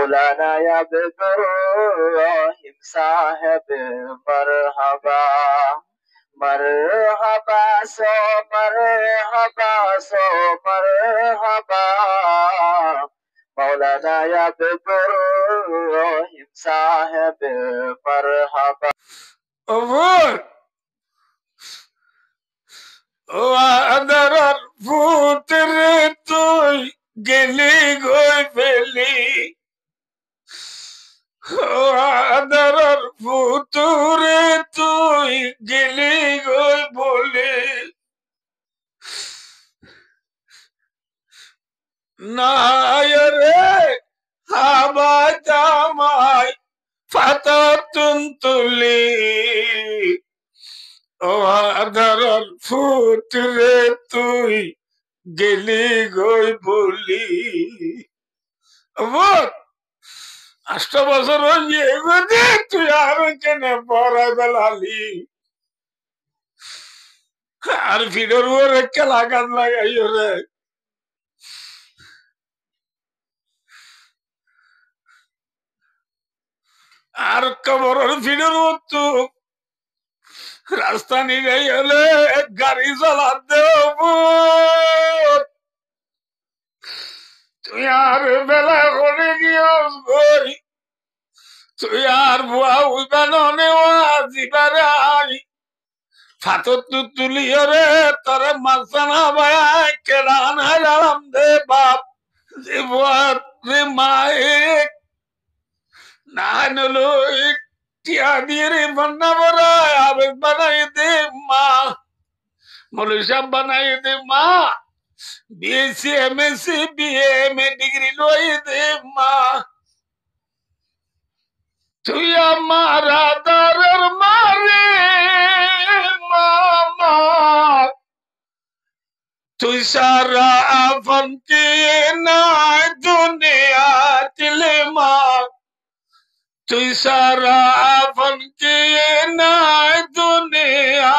मौलाना अब्दुर्रहीम साहब मरहबा मरहबा सो मरहबा सो मरहबा मौलाना अब्दुर्रहीम साहब मरहबा আদারার ফুটরে তুই গেলি গই ফেলি আদারার ফুটরে তুই গেলি গই বলি না রে হাবা জামাই ফাতা তুলি আদারার ফুটরে তুই গেলি গই বলি 8 বছর হয়ে গেছে তুই আর কেনে পড়াই বেলালি আর ভিডিওর উপরে খেলা গান লাগাইও রে আর কবরের ভিডিওর মতো রাস্তা নিয়ে গেলে গাড়ি চালাতে তুই আর বেলা করে গিয়েস গই তুই আর বুয়া উইবা নেওয়া জিবারে আই ফাতর তু তুলিও রে তোরে মাসানা ভাই কেরান হারাম দে বাপ যে বুয়া রে মায়ে না নলো টিয়া দিয়ে রে বন্যা বড়ায় আবেগ বানাই দে মা মৌলভী সাহেব বানাই দে মা বিএসসি এমএসসি বিএমএ ডিগ্রি লই দে মা তুই আমার আদরের মারে মামা তুই সারা আপন কে নাই দুনিয়া দিলে মা তুই সারা আপন কে নাই দুনিয়া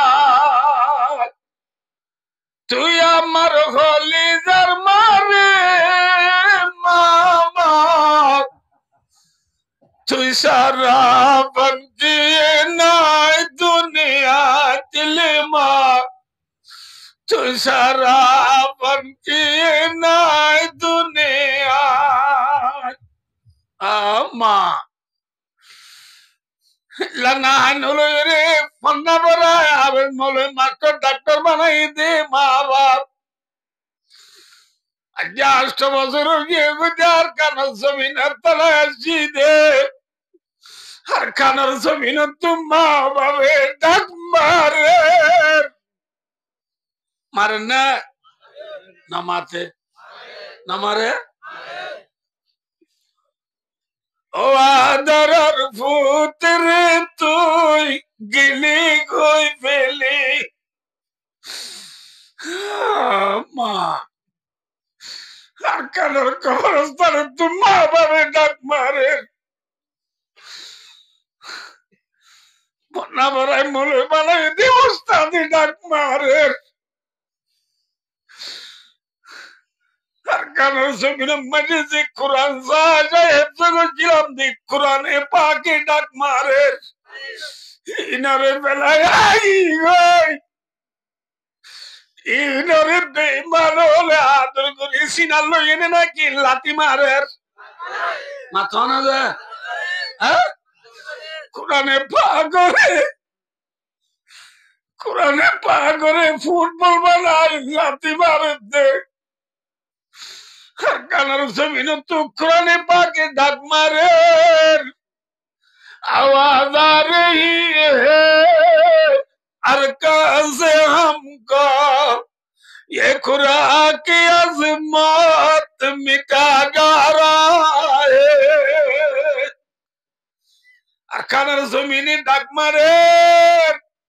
তুই আমার হলিজার মারে মামা তুই সারা আপন কে নাই দুনিয়া দিলে মা তুই সারা আপন কে নাই দুনিয়া মা রে ফন্না বড়ায় আবেগ মলে মাস্টার ডাক্তার বানাই দে মা বাপ আজ 8 বছর গিয়ে আর কানার জমিনের তলায় আসছি দে আর কানার জমিনের তো মা বাবে ডাক মারে মারে না মাতে না মারে ও আদরার ফুতরে তুই গেলি গই ফেলি মা আর কানার কবরস্থানে তো মা বাবে ডাক মারে বন্যা বড়াই মলে বানাই দিবস্তাদি ডাক মারে আর কানার জমিনে মাঝে যে কোরআন ছিলাম দি কোরআনে পাকে ডাক মারে ইনারে বেলায় ইনারে বেইমান হলে আদর করে সিনার লই এনে নাকি লাতি মারে মাথা না যায় কোরআনে পা করে ফুটবল বানায় লাতি মারে দে কানার জমিন তো কোরআনে পাকে ডাক মারে आवाज आ रही है अरकान से हमको ये खुदा की अजमत मिटा जा रहा है अरकानर जमीनी डाक मारे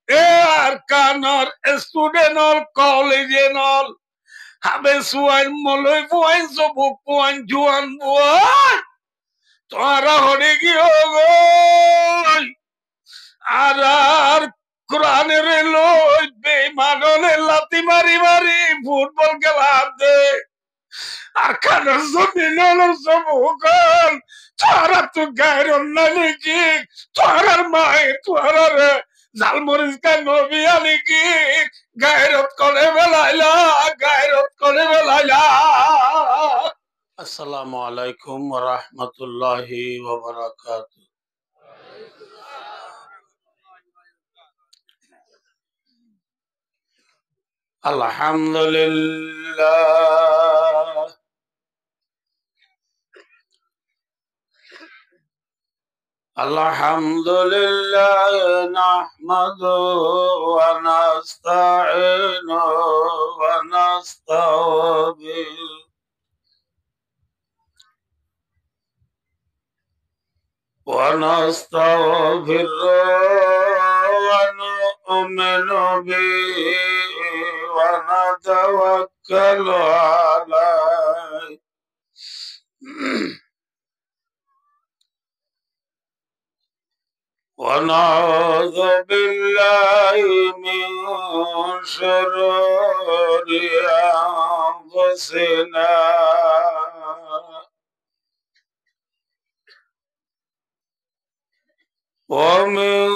ए अरकानर स्टूडेंट और कॉलेज और हमें सुआन मलय पुआन सबुक पुआन जुआन पुआन তোরা হরে গিয়ে আর কোরআনের লই বেঈমানের লাতি মারি মারি ফুটবল খেলা দে আর কানের জমিন হলো সমুখল তোরা তো গায়ের অন্যানি কি তোরার মায়ের তোরার জালমরিচ কা নবী আনি কি গায়রত করে বেলাইলা গায়রত করে বেলাইলা। আসসালামু আলাইকুম ওয়া রাহমাতুল্লাহি ওয়া বারাকাতুহু। আলহামদুলিল্লাহ আলহামদুলিল্লাহ নাহমাদুহু ওয়া নাস্তাঈনুহু ওয়া নাস্তাগফিরুহু ওয়া নাস্তাগফিরুহু ওয়া নু'মিnu বিহি ওয়া নাতাওয়াক্কালু আলাইহি ونعوذ بالله من شرور أنفسنا ومن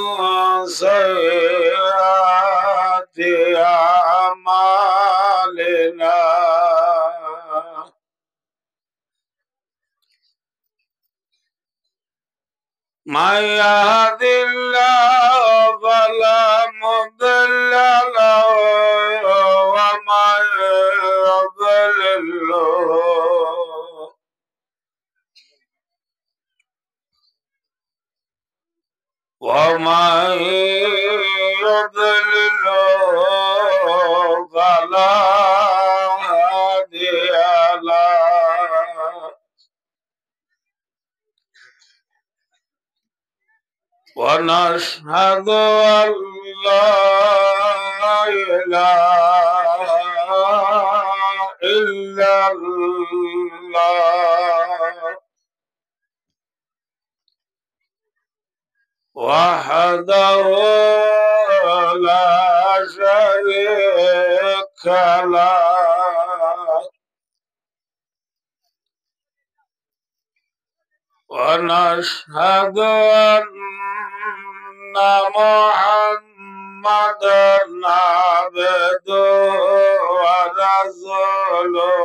سيئات أعمالنا من يهد الله فلا مضل له ومن يضلل فلا هادي له ونشهد أن لا إله إلا الله وحده لا شريك له ونشهد أن محمدا عبده ورسوله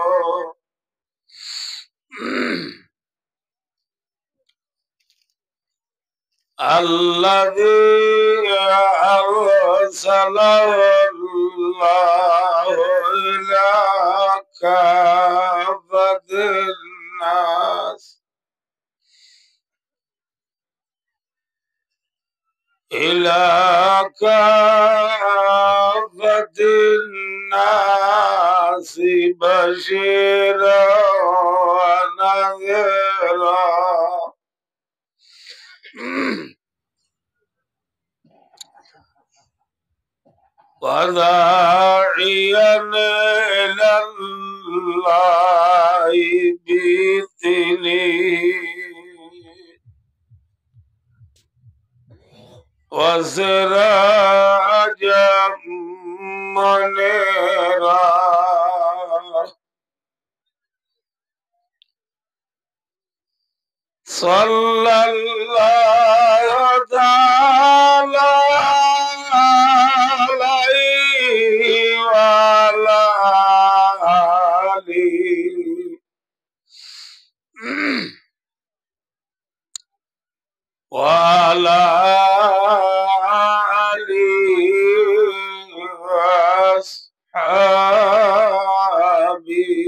الذي أرسله الله إلى كافة الناس إلى كافة الناس بشيرا ونذيرا وداعيا إلى الله بإذنه وسراجا منيرا صلى الله تعالى عليه وعلى آله وعلى آله وأصحابه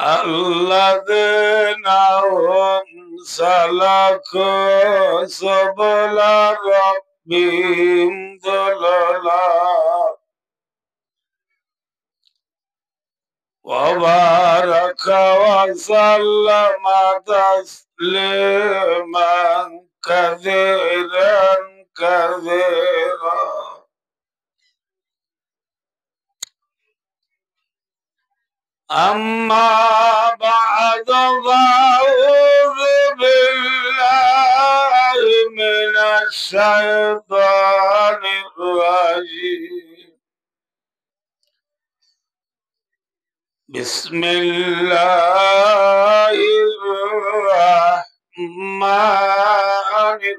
الذين هم سلكوا سبل ربهم ذللا وبارك وسلم تسليما كثيرا كثيرا. أما بعد فأعوذ بالله من الشيطان الرجيم. بسم الله الرحمن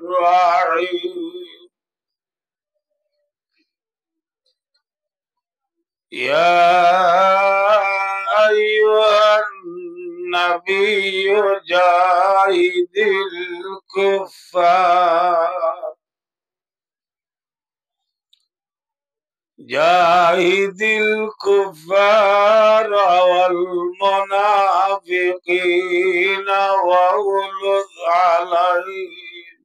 الرحيم يا أيها النبي جاهد الكفار والمنافقين واغلظ عليهم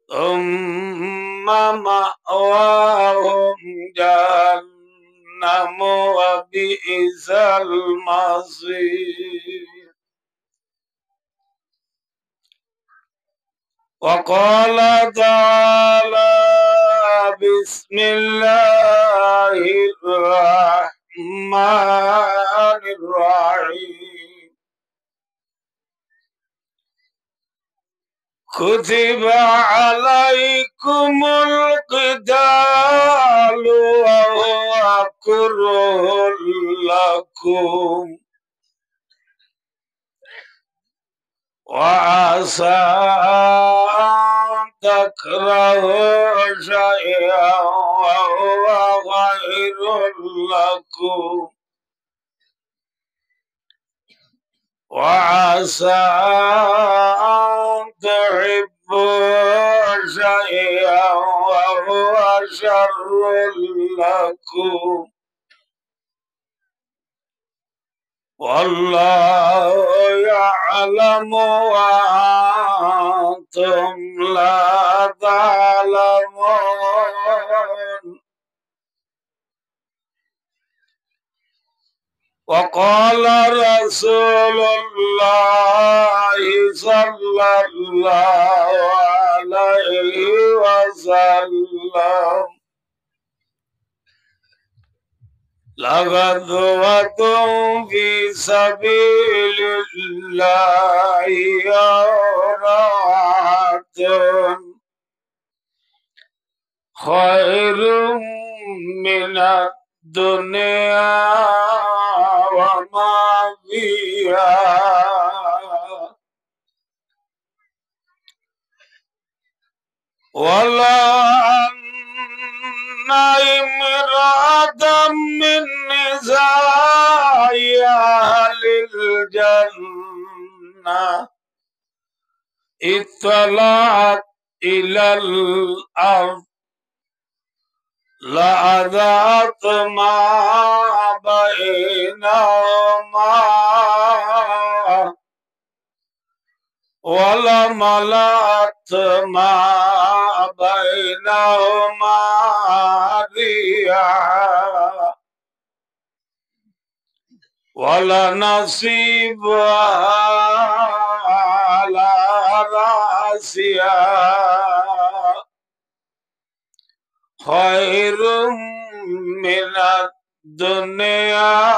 ثم مأواهم جهنم وبئس المصير وقال تعالى بسم الله الرحمن الرحيم كتب عليكم القتال وهو كره لكم وعسى أن تكرهوا شيئا وهو خير لكم وعسى أن تحبوا شيئا وهو شر لكم والله يعلم وأنتم لا تعلمون وقال رسول الله صلى الله عليه وسلم لغدوة في سبيل الله يومات خير من الدنيا وما فيها ولو أن امرأة من نساء أهل الجنة اطلعت إلى الأرض لأذات ما بينهما ولملأت ما بينهما ريحا ولنصيبها على رأسها خير من الدنيا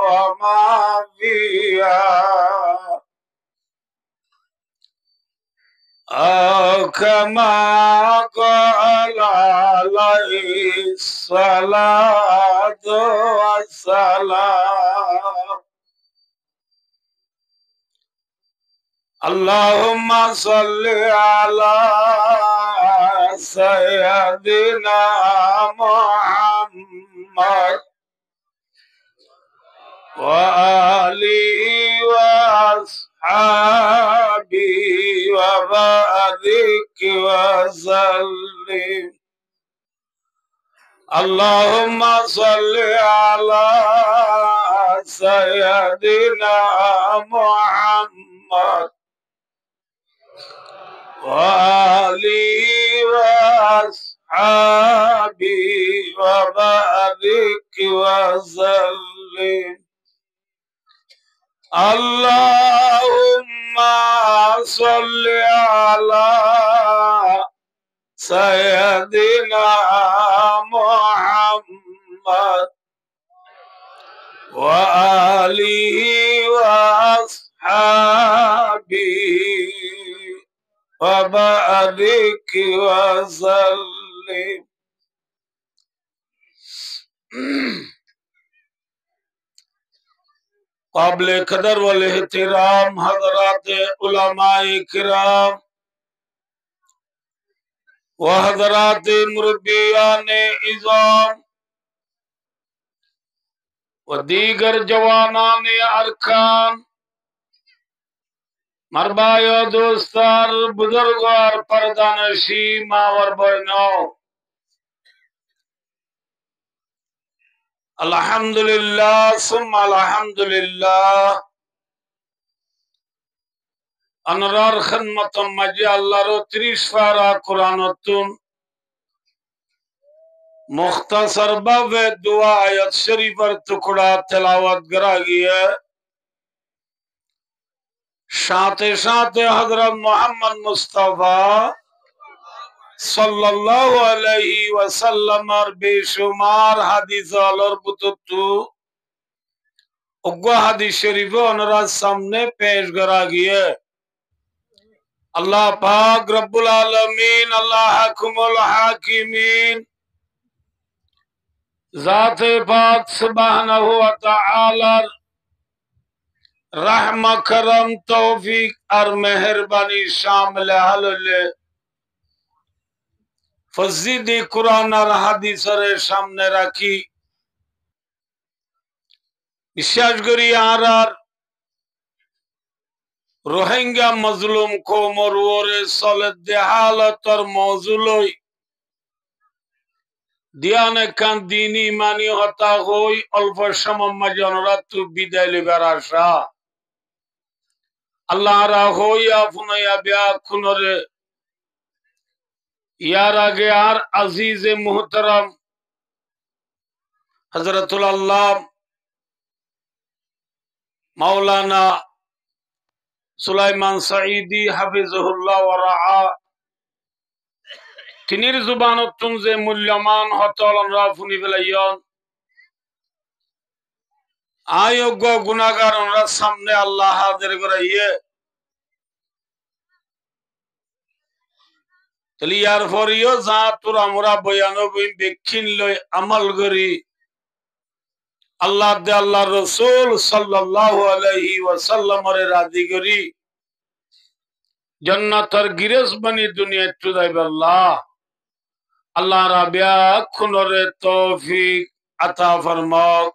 وما فيها أو كما قال عليه الصلاة والسلام اللهم صل على سيدنا محمد وآله وأصحابه وبارك وسلم اللهم صل على سيدنا محمد وآله وأصحابه وبارك وسلم اللهم صل على سيدنا محمد وآله وأصحابه وبارك وسلم काबिल कदर वल एहतराम हज़रात उलमाए किराम व हज़रात मुरब्बियान इज़ाम व दीगर जवानान अरकान मरबायो दोस्तार बुजुर्गार परदानशी मावर बहनो अल्हम्दुलिल्लाह सुम्मा अल्हम्दुलिल्लाह अनरार खिदमतम मजे अल्लाहरो 30 पारा कुरानतुन मुख्तसर बव दुआ आयत शरीफर टुकड़ा तिलावत करागी है साथे साथे हजरत मोहम्मद मुस्तफा सल्लल्लाहु अलैहि वसल्लम और बेशुमार हदीस और बुतुतु उग्गा हदीस शरीफ अनरा सामने पेश करागी है अल्लाह पाक रब्बुल आलमीन अल्लाह हकुमुल हाकिमीन ज़ात पाक सुब्हानहु व तआला रहम करम तौफीक और मेहरबानी शामिल हलले फजीदी कुरान और हदीस सामने रखी विशेष करी आरार रोहिंग्या मजलूम को मरुओरे सलद हालत और मौजूलोई दियाने कान दीनी मानी होता होई अल्फ शम मजनरतु बिदाइल बराशा अल्लाह रा होई अफुनया ब्या कुनरे यार आगे यार अजीज मुहतरम हजरतुल अल्लाह मौलाना सुलाइमान सईदी हफिजुहुल्लाह व रआ तिनिर जुबान तुमजे मूल्यमान हतलन राफुनी बिलायन आयोग्य गुनाहगार सामने अल्लाह हाजिर कराइए तलियार फरियो जा तुरा मुरा बयानो बेखिन लय अमल करी अल्लाह दे अल्लाह रसूल सल्लल्लाहु अलैहि वसल्लम रे राजी करी जन्नतर गिरस बनी दुनिया तुदाई अल्लाह अल्लाह राबिया खुनरे तौफीक अता फरमाओ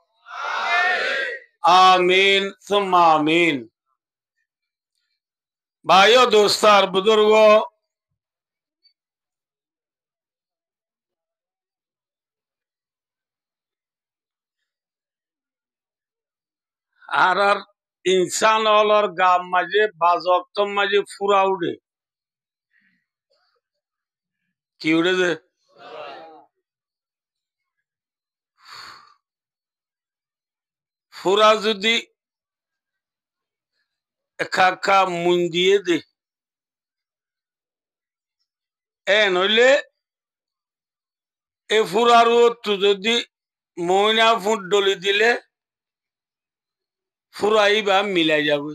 आमीन सुम्मा आमीन भाइयों दोस्तार बुजुर्गों आरार इंसान और गाम मजे बाजोक्तम मजे फुरा उड़े की उड़े दे फुरा जुदी एकाका मुंदिए दे ए नइले ए फुरारो तु जदि मोइना फुट डली दिले फुराई बा मिलाई जाबे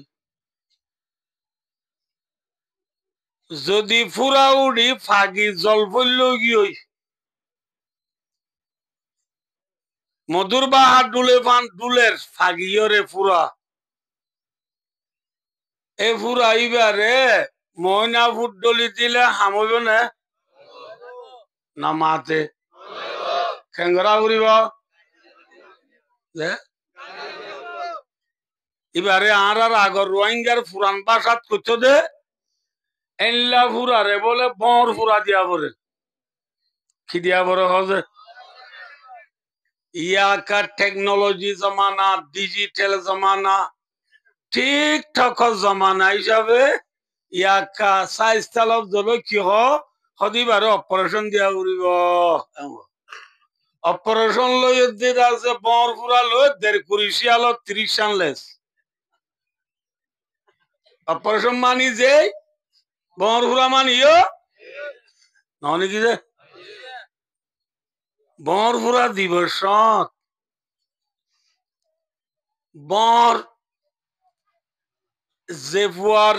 जदि फुरा उड़ी फागी जल फल्लो गियोई मधुर बाहा डुले फान डुलेर फागियोरे फुरा ए फुरा इबारे मोइना फुट डली दिले हामबे ना ना माते खेंगरा उड़ीबा इबारे आरार आगर रोहिंग्यार पुरान भाषात कइतो दे एनला फुरा रे बोले बोर फुरा दिया बोरे की दिया बोरे होजे या का टेक्नोलॉजी जमाना डिजिटल जमाना ठीक ठाक जमाना हिसाबे या का साइज तलब जलो की हो हदी बारे ऑपरेशन दिया उड़ीबो ऑपरेशन लो यदि दासे बोर फुरा लो देर कुरिशिया लो 30 लेस ऑपरेशन मानी जे बोर फुरा मानियो नौनी की जे बोर फुरा दिवस बोर जेफुआर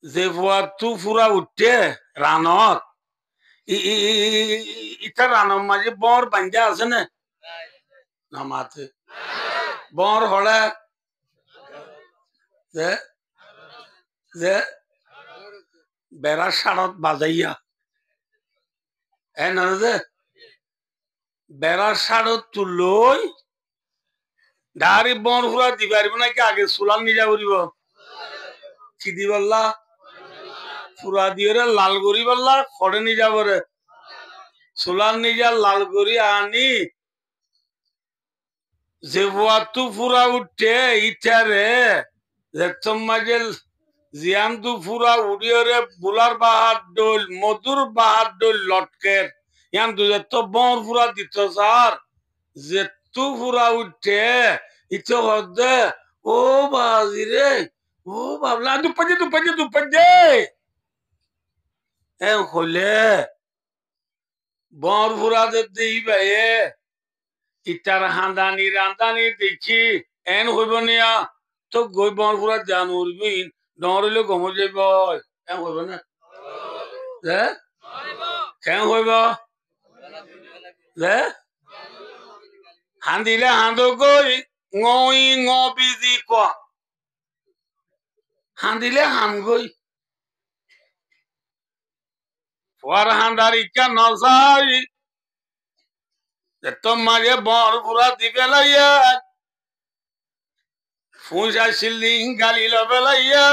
जेफुआर तू फुरा उठे रानत ইটা রানোর মাঝে বর বাঞ্জা আছে না না মাতে বর হলে যে যে বেড়া সারত বাজাইয়া না যে বেড়া সারত তুলই ডারি বর হুরা দিবারিব নাকি আগে চুলাল নিজা করিব কি দি বললা পুরা দিয়ে লাল করি বললা খড়ে নিজা বরে চুলাল নিজা লাল করি আনি যে তু পুরা উঠে ইটারে যে তোমাকে জিয়ান তু পুরা উড়িয়ে বুলার বাহার ডোল মধুর বাহার ডোল লটকের ইয়ান তু যে তো বর পুরা দিত স্যার যে তু পুরা উঠে ইটো হদে ও বাজি রে ও বাবলা দুপাজে এ হলে বর পুরা যে দিই ভাইয়ে ইটার হাঁদানি রান্দানি দেখি এন হইব নিয়া তো গই বরপুরা জান উড়বিন ডরিলে গম যাইব এন হইব না কেন হইব হান্দিলে হাঁদ গই ngồi ngò বিজি ক হান্দিলে হান গই পর হান্দার ইচ্ছা নসাই তোমাকে বরপুরা দিবে লাইয়া ফুঁসা সিল্লিং গালি লবে লাইয়া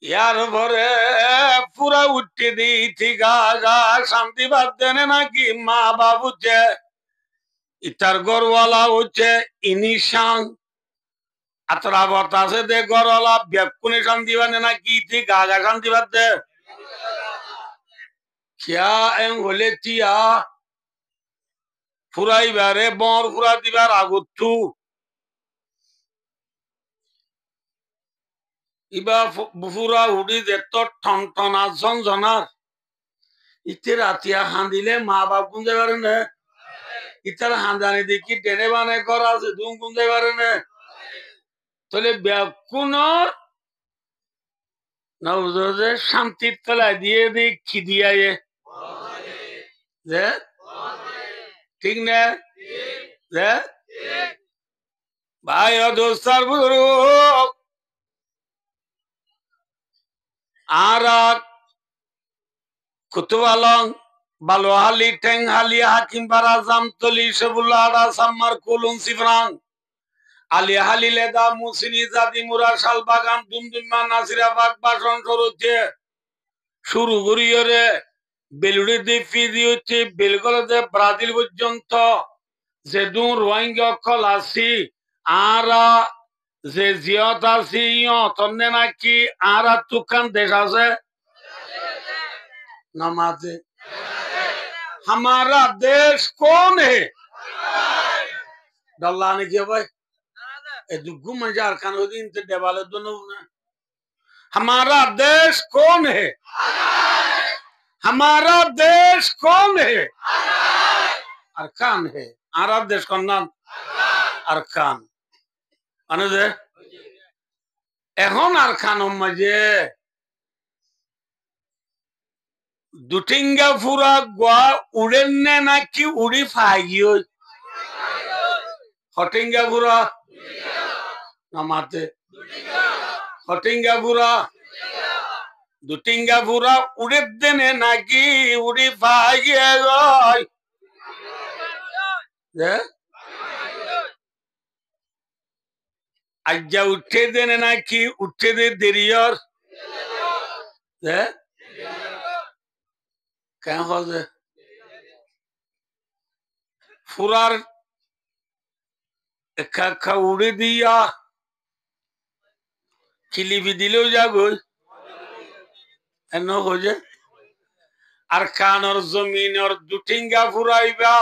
ইয়ার ভরে পুরা উঠে দিই গা গা শান্তি বাদ দেনে নাকি মা বাবুছে ইতার গরওয়ালা হচ্ছে ইনিশান আতরা বতাসে দে গরওয়ালা বেকুনি শান্তি বাদে নাকি ইতি গা গা শান্তি বাদ দে क्या एम बोले टिया ফুরাই বারে বর ফুরা দিবার আগতু ইবা ফুরা উড়ি যেত ঠন ঠনা ঝনঝনার ইতে রাতিয়া হাঁদিলে মা বাপ গুন যাই পারে না ইতার হাঁদানি দেখি টেনে বানে করা আছে দুম গুন যাই পারে না তাহলে ব্যাকুনর না বুঝে শান্তির তলায় দিয়ে দিই খিদিয়ায়ে যে ঠিক না যে ভাই দোস্তার গুরু আর কুতুবালং বালোহালি টেংহালি হাকিম বারা জামতলি সবুল্লাহ সাম্মার কুলুন সিফরাং আলী হালি লেদা মুসিনি জাদি মুরা শাল বাগান দুমদুমা নাসিরা বাগ বাসন সরুচ্ছে শুরু করিয়ে রে বেলুড়ি দ্বীপি দিয়েছে বেলগলতে ব্রাজিল পর্যন্ত যে দু রোহিঙ্গা অকল আছি আরা যে জিয়ত আছি তন্নে নাকি আরা তুকান দেশ আছে नमाजे हमारा देश कौन है डल्ला ने किया भाई ए दुगु मजार खान हो दिन ते देवाले दोनों ना हमारा देश कौन है हमारा देश कौन है अरकान है आरब देश का नाम अरकान अनुदे এখন আরকান মজে দুটিঙ্গা ফুরা গোয়া উড়েন নাকি উড়ি ফাইগিও হটিঙ্গা ফুরা নামাতে হটিঙ্গা ফুরা দুটিঙ্গা ফুরা উড়ে দেনে নাকি উড়ি ফাইগিয়ে গয় আজ্জা উঠে দেনে নাকি উঠে দে দেরিয়র কেন হজে ফুরার একা উড়ে দিয়া খিলিপি দিলেও যাগই এন হজে আর কানর জমিনর দুটিঙ্গা ফুরাইবা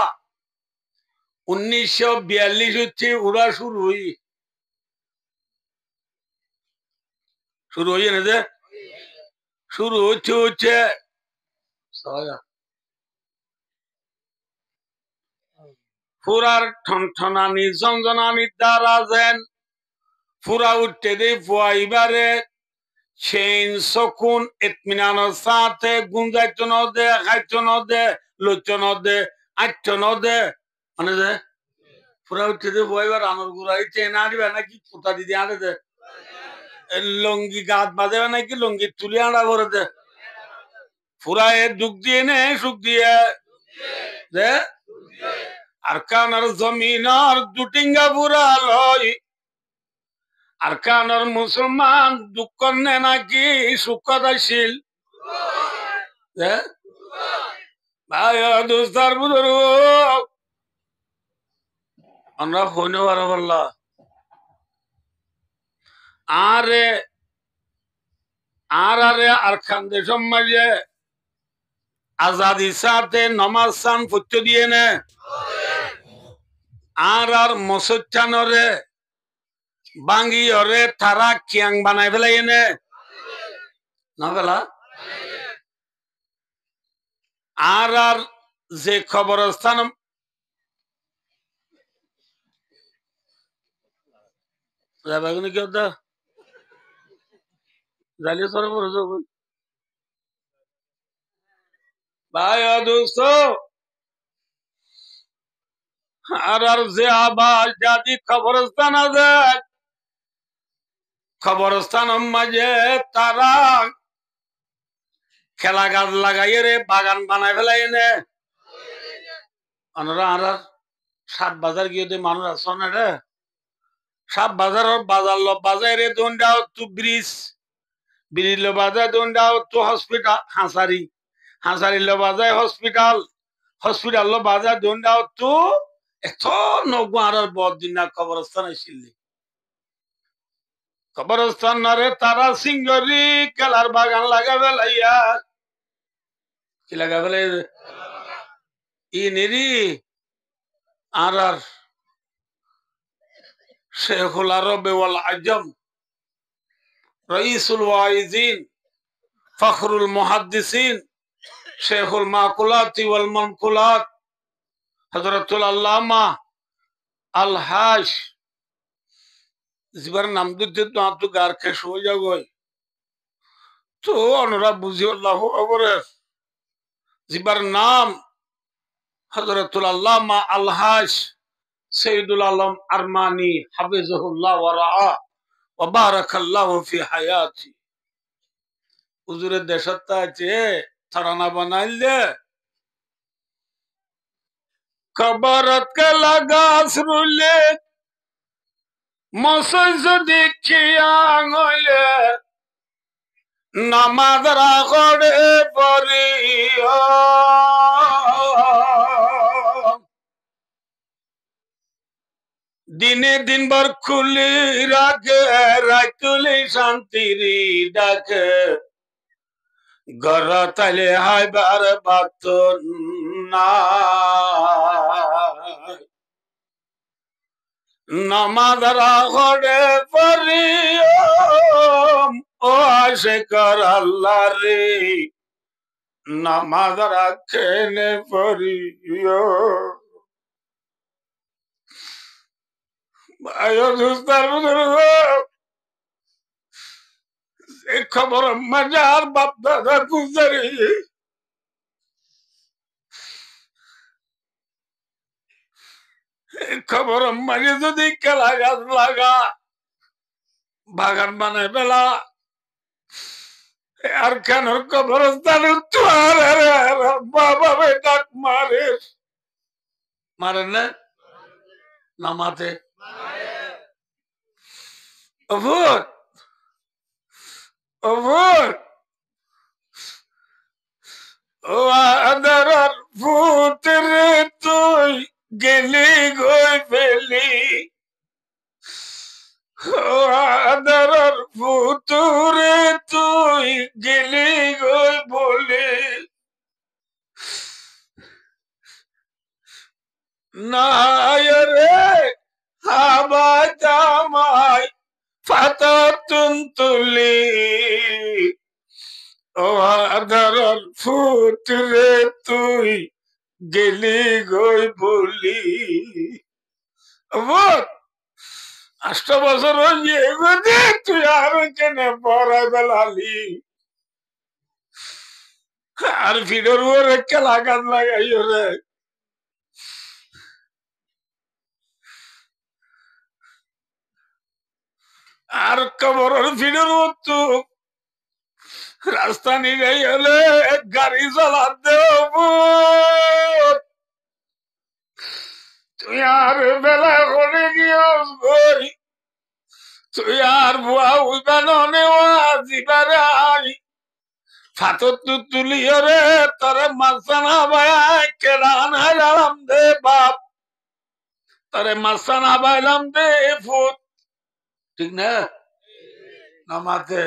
1942 হচ্ছে উড়া শুরু হই না যে শুরু হচ্ছে ফুরার ঠনঠনানি ঝনঝনানি দ্বারা যেন ফুরা উঠতে দে ফুয়াইবারে চেইন সকুন ইতমিনানোর সাথে গুঞ্জাইতো ন দে খাইতো ন দে লইতো ন দে আইতো ন দে মানে যে পুরা উঠে দে বইবার আনর গুড়াই চেন আনবে নাকি পুতা দিদি আনে দে লঙ্গি গাত বাজে নাকি লঙ্গি তুলে আনা করে দে পুরা এ দুঃখ দিয়ে নে সুখ দিয়ে দে আর কানার জমিনার দুটিঙ্গা বুড়া লয় আর কানার মুসলমান দুঃখ নে নাকি সুখদাশীল ভাই দোস্তার বুধর আমরা হইনে পারো বললা আরে আরে আর খান্দে সমাজে আজাদি সাথে নমাজ সান ফুটতে দিয়ে নে আর মসচ্চানরে বাঙ্গি ওরে তারা কিয়াং বানাই ফেলাই এনে না ফেলা আর যে খবরস্থান যাবাগুনি কেউ দা জালিয়ে সরে পড়ে যাব ভাই দোস্ত আর যে আবার জাতি খবরস্থান আছে খবরস্থান মাঝে তারা খেলা গাছ লাগাইয়ে রে বাগান বানাই ফেলাই এনে আমরা আর সাত বাজার গিয়ে মানুষ আসো না রে সাত বাজার বাজার লো বাজারে দোনটাও তু ব্রিজ ব্রিজ লো বাজার দোনটাও তু হসপিটাল হাসারি লো বাজার হসপিটাল হসপিটাল লো বাজার দোনটাও তু এত নগু আর বদ দিন না কবরস্থান আসিলি কবরস্থান না রে তারা সিংহরি খেলার বাগান লাগা ফেলাইয়া কি লাগা ফেলাই ই নেরি আর শেখুল আরবে ওয়াল আজম রইসুল ওয়াইজিন ফখরুল মুহাদ্দিসিন শেখুল মাকুলাতি ওয়াল মানকুলাত হযরতুল আল্লামা আল হাশ জিবার নাম দিতে তো আপ তো গার খেস হয়ে যাবে তো অনরা বুঝি আল্লাহ খবরে জিবার নাম হযরতুল আল্লামা আল হাশ সৈয়দুল আলম আরমানি হাফিজাহুল্লাহ ওয়া রাআ ওয়া বারাকাল্লাহু ফি হায়াতি হুজুরের দেশতা আছে তারানা বানাইলে কবরত কে লাগা আসরুলে মসজ দেখিয়া গলে নামাজ রাগড়ে পড়িও দিনে দিনভর খুলি রাখে রাতুলি শান্তির ডাকে ঘর তালে হাইবার বাত না নামাজ রাগড়ে পড়িও ও আশিকর আল্লাহ রে নামাজ রাখেনে পড়িও ভাইও দোস্তার খবর মজার বাপ দাদা গুজারি খবর মাঝে যদি খেলা গাছ লাগা বাগান বানায় বেলা আর কেন কবরস্থান বাবা ডাক মারে মারেন না নামাতে অভূত অভূত ও আদার ফুতরে তুই গেলি গই ফেলি ও আদার ফুতরে তুই গেলি গই বলি না রে হাবা জামাই ফাতাতুন তুলি ও আদার ফুতরে তুই গেলি গই বলি 8 বছর হয়ে গেছে তুই আর কেনে পড়াই বেলালি আর ভিডিওর উপরে খেলা গান লাগাইও রে আর কবরের ভিডিওর মতো রাস্তা নিয়ে গেলে গাড়ি চালাতে তুই আর বেলা করে গিয়েস গই তুই আর বুয়া উইবানো নেওয়া জিবারে আই ফাতর তু তুলিও রে তোরে মাসানা ভাই কেরান হারাম দে বাপ তোরে মাসানা বাইলাম দে ফুট ঠিক না নামাতে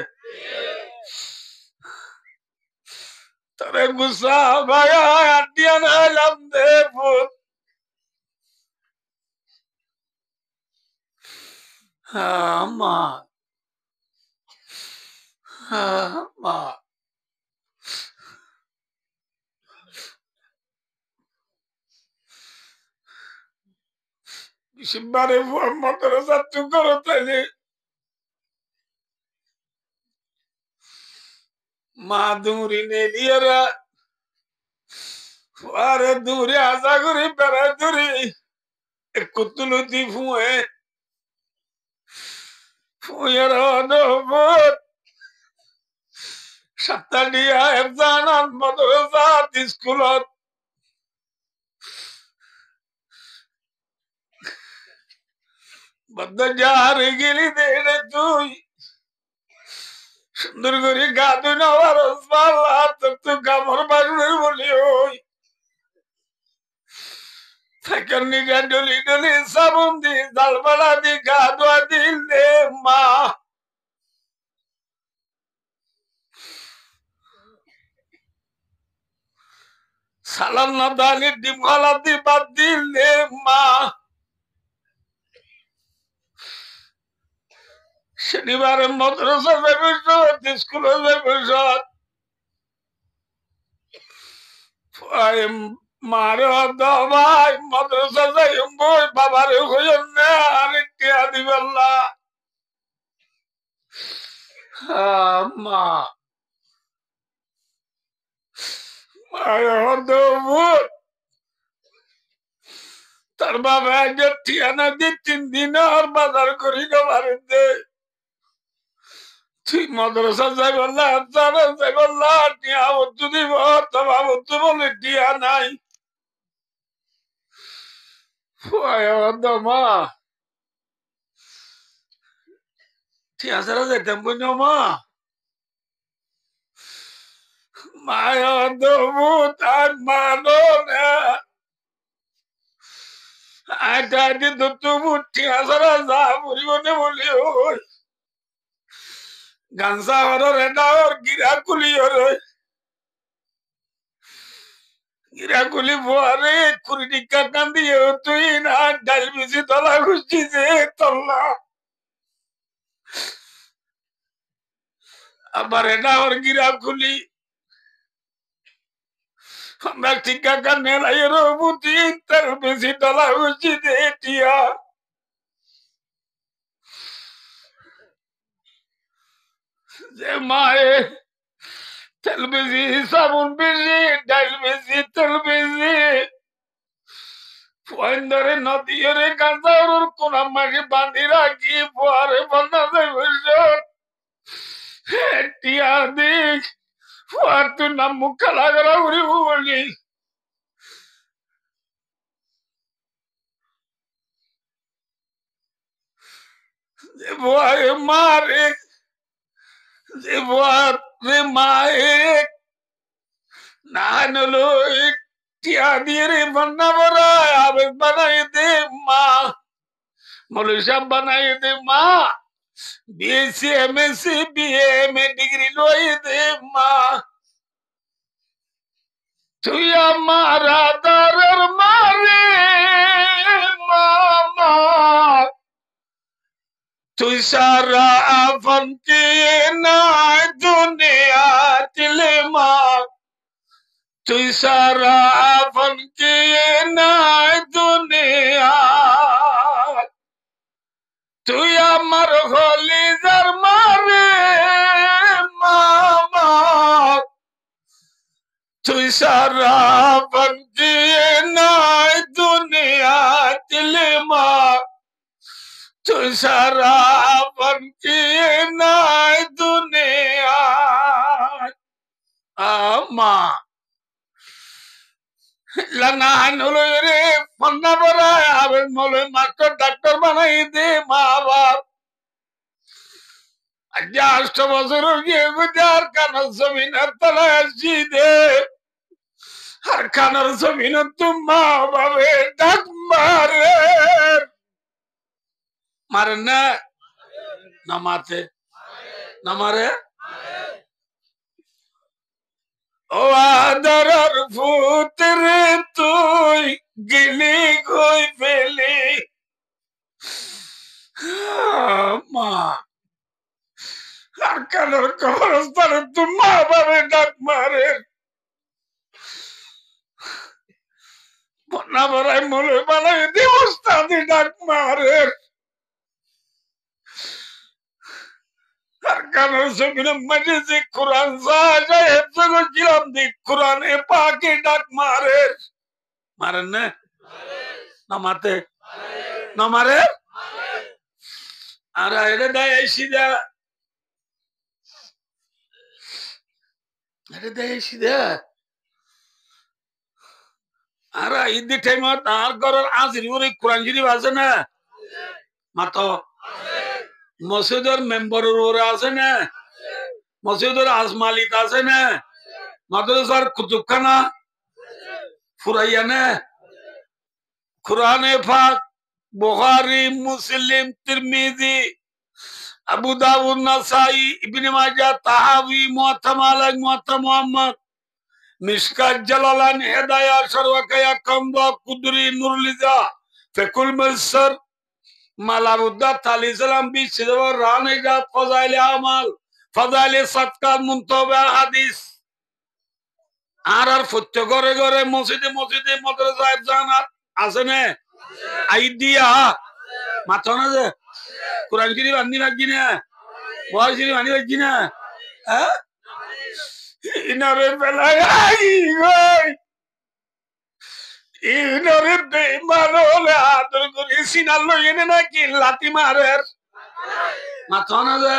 তোরে গুসা ভাই আটিয়ান হারাম দে ফুট মা মা সিম্বারে মতরে যাত্রু করো তাইলে মা দুরি নেলিয়ারা আরে দূরে আশা করি বেড়া দূরে কুতুলুতি ফুয়ে ফুয়ের অনবত সপ্তাহিয়া একজানান মদরসাত স্কুলত বদ্ধ যার গেলি দেড়ে তুই সুন্দর করে গা দুই নেওয়ার আর তো গামর বাড়বে বলি ওই থাকার নিগা ডলি ডলি সাবুন দি জালবালা দি গা ধোয়া দিলে মা সালাম না দালি ডিম গলা দি বাদ দিলে মা শনিবারে মাদ্রাসা যাবে স্কুলে যাবে মারে ভাই মাদ্রাসা যাই বই বাবারে হইল না আরেকটি আদি বেলা মা তার বাবা একজন ঠিকানা দিয়ে 3 দিন আর বাজার করি বাড়িতে তুই মাদ্রাসা যাই বললা যাই বললা টিয়া বস্তু দিব তোমার বস্তু বলে টিয়া নাই মা টিয়া ছাড়া যেতাম বুঝ মা মায়া দবু তার মানো না আটা কিন্তু তবু টিয়া ছাড়া যা পরিবনে বলি ওই গানসা হরর এটা ওর গিরাকুলি হরে গিরাকুলি বুয়ারে কুড়ি টিকা কান্দি তুই না ডাল মিশি তলা খুঁজছি যে তল্লা আবার এটা ওর গিরাকুলি আমরা টিকা কান্নে লাইয়ের বুতি তার বেশি তলা খুঁজছি যে টিয়া যে মায়ে তেল বেশি সাবুন বেশি ডাল বেশি তেল বেশি ধরে নদীরে গাঁজার কোনা মাকে বাঁধি রাখি পরে বন্ধা টিয়া দিক আর তুই নাম মুখ খেলা করা উড়ি বলি যে ভয় মারে যে ভয় মায়ে না নলো টিয়া দিয়ে রে বন্যা বড়া আবেগ বানাই দে মা মৌলী সাহেব বানাই দে মা BSc MSc BA MA degree লই দে মা তুই আমার আদরের মারে মামা তুই সারা আপন কে নাই দুনিয়া দিলে মা তুই সারা আপন কে নাই দুনিয়া তুই তুই সারা বঞ্চি নাই দুনিয়া দিলে মা তুই সারা বঞ্চি নাই দুনিয়া আমা লানান হলো রে পন্না বড় আবেন মলে মাস্টার ডাক্তার বানাই দে মা বাপ আজ 8 বছর গিয়ে গুজার কানার জমিনের তলায় আসছি দে আর কানার জমিন মা বাবে ডাক মারে মারেন না না মারতে না মারে ও আদরের পুত্রে তুই গিলি কই ফেলি মা আর কানার কবরস্থানে মা বাবে ডাক মারে বন্যা বড়াই মলে বানাই দিবস্তাদি ডাক মারে আর কানার জমিনে মাঝে যে কোরআন যায় হেফজ করছিলাম দি কোরআনে পাকে ডাক মারে মারেন না না মারতে না মারে আর এটা দেয় সিধা এটা দেয় সিধা আর ঈদের টাইম তার ঘরের আজির কোরআন শরীফ আছে না মাতো মসজিদের মেম্বারের ওরা আছে না মসজিদের আজমালিত আছে না মাদ্রাসার কুতুবখানা ফুরাইয়া না কুরআনে পাক বুখারী মুসলিম তিরমিজি আবু দাউদ নাসাই ইবনে মাজাহ তাহাবি মুওয়াত্তা মালিক মুওয়াত্তা মুহাম্মদ মিশকাত জালালান হেদায়া সরওয়াকায়া কমবা কুদরি নুরুলিজা ফিকুল মুসর মালাবুদ্দা তালি সালাম বি সিদওয়ার রানেগা ফাজাইলে আমাল ফাজাইলে সাদকাত মুনতাবা হাদিস আর ফুটতে ঘরে ঘরে মসজিদে মসজিদে মাদ্রাসায় জানাত আছে না আইডিয়া মাথা না যে কোরআন শরীফ আনি লাগি না বুখারী শরীফ আনি লাগি না হ্যাঁ ইনারে বেলায় আই গই ইনারে বেঈমান হলে আদর করে সিনাল লইয়ে নাকি লাতি মারের মাথা না যে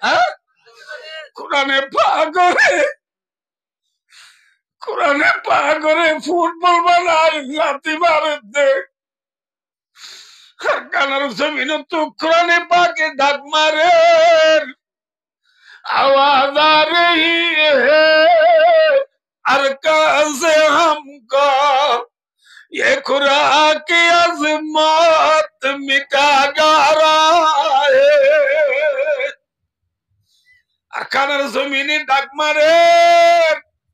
হ্যাঁ কোরআনে পাগরে ফুটবল বানায় লাতি মারে দে কানার জমিন তো কোরআনে পাকে ডাক মারে आवाज आ रही है अरकान से हमको ये खुदा की अजमत मिटा जा रहा है अरकानर जमीनी डाक मारे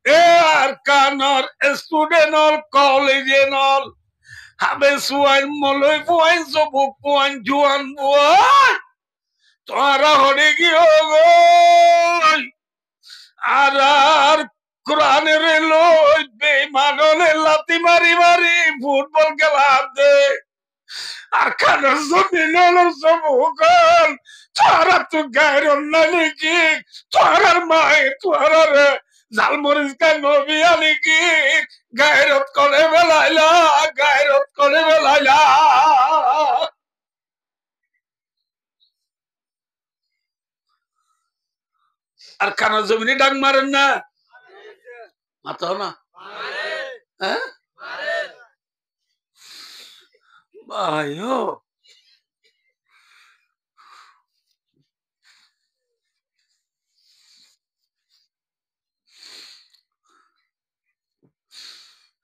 ए अरकानर स्टूडेंट और कॉलेज और हमें सुआइन मोलोई बुआइन सबुक बुआइन जुआन बुआइन তোরা হরে গিয়ে আর কোরআনের লই বেঈমানলে লাতি মারি মারি ফুটবল খেলা দে আর কানার জমিন সবুকল তোরা তো গায়ের নালি কি তোরার মাই তোরার জালমরিচ কা নবী আলি কি গায়রত করে বেলাইলা গায়রত করে বেলাইলা আর কানার জমিনে ডাক মারেন না মাথা না হ্যাঁ ভাইও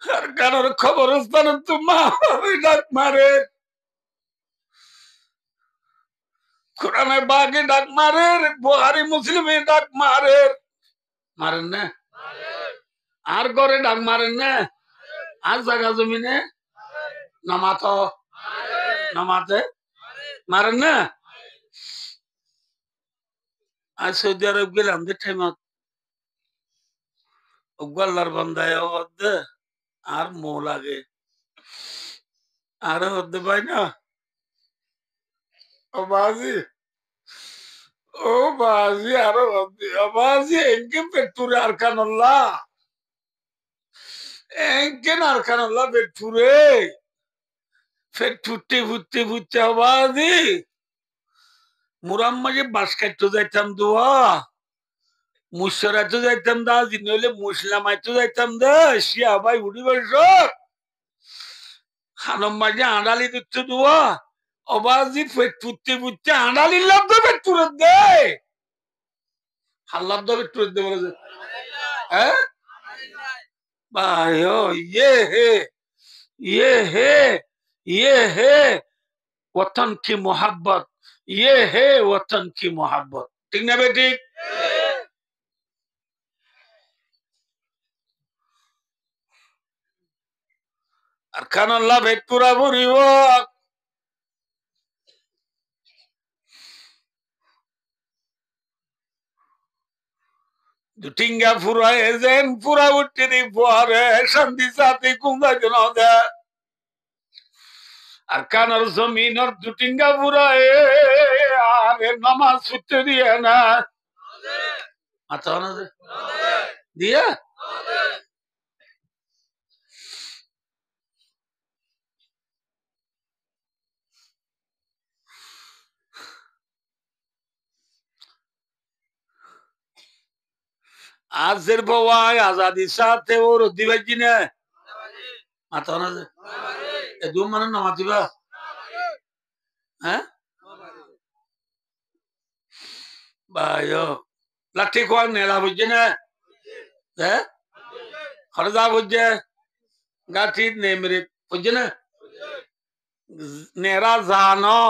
আর কানার খবরস্থান তো মা ডাক মারে কোরআনে বাগে ডাক মারে বুখারী মুসলিমে ডাক মারে মারেন না আর ঘরে ডাক মারেন না আর জায়গা জমিনে নামাতো নামাতে মারেন না আর সৌদি আরব গেলাম যে টাইমত গল্লার বান্দায় আর মো লাগে আর হতে পাই না ও বাজি আরো হতে ও বাজি এনকে পেটুরে আর কানল্লা কেন আর কারণ পেট ফুরে ফের ফুটতে ফুটতে ফুটতে আবাদি মুরাম্মাকে বাস কাটতে যাইতাম দোয়া মুসরাতে যাইতাম দা দিন হলে মুসলামাইতে যাইতাম দা শিয়া ভাই উড়ি বস হানম মাঝে আড়ালি দিচ্ছে দোয়া অবাজি পেট ফুটতে ফুটতে আড়ালি লাভ দে পেট ফুরে দে হাল্লাভ দে পেট ফুরে দে বলে হ্যাঁ ভাই ও ये है ये है वतन की मोहब्बत ये है वतन की मोहब्बत ठीक ना बेटी আর কানাল্লা ভেট পুরা ভরিব দুটিঙ্গা ফুরা এজেন পুরা উঠতে দি পরে শান্তি সাথে কুমা জন দে আর কানার জমিনের দুটিঙ্গা পুরা আরে নামাজ ছুটতে দিয়ে না আচ্ছা না দিয়ে আজের বাবাই আজাদি সাথে ওর দিবাজি না মাথা না এ দু মানে না মাতিবা হ্যাঁ ভাই লাঠি কোয়ার নেলা বুঝছে না হ্যাঁ হরদা বুঝছে গাঠি নেমরে বুঝছে না নেরা জানো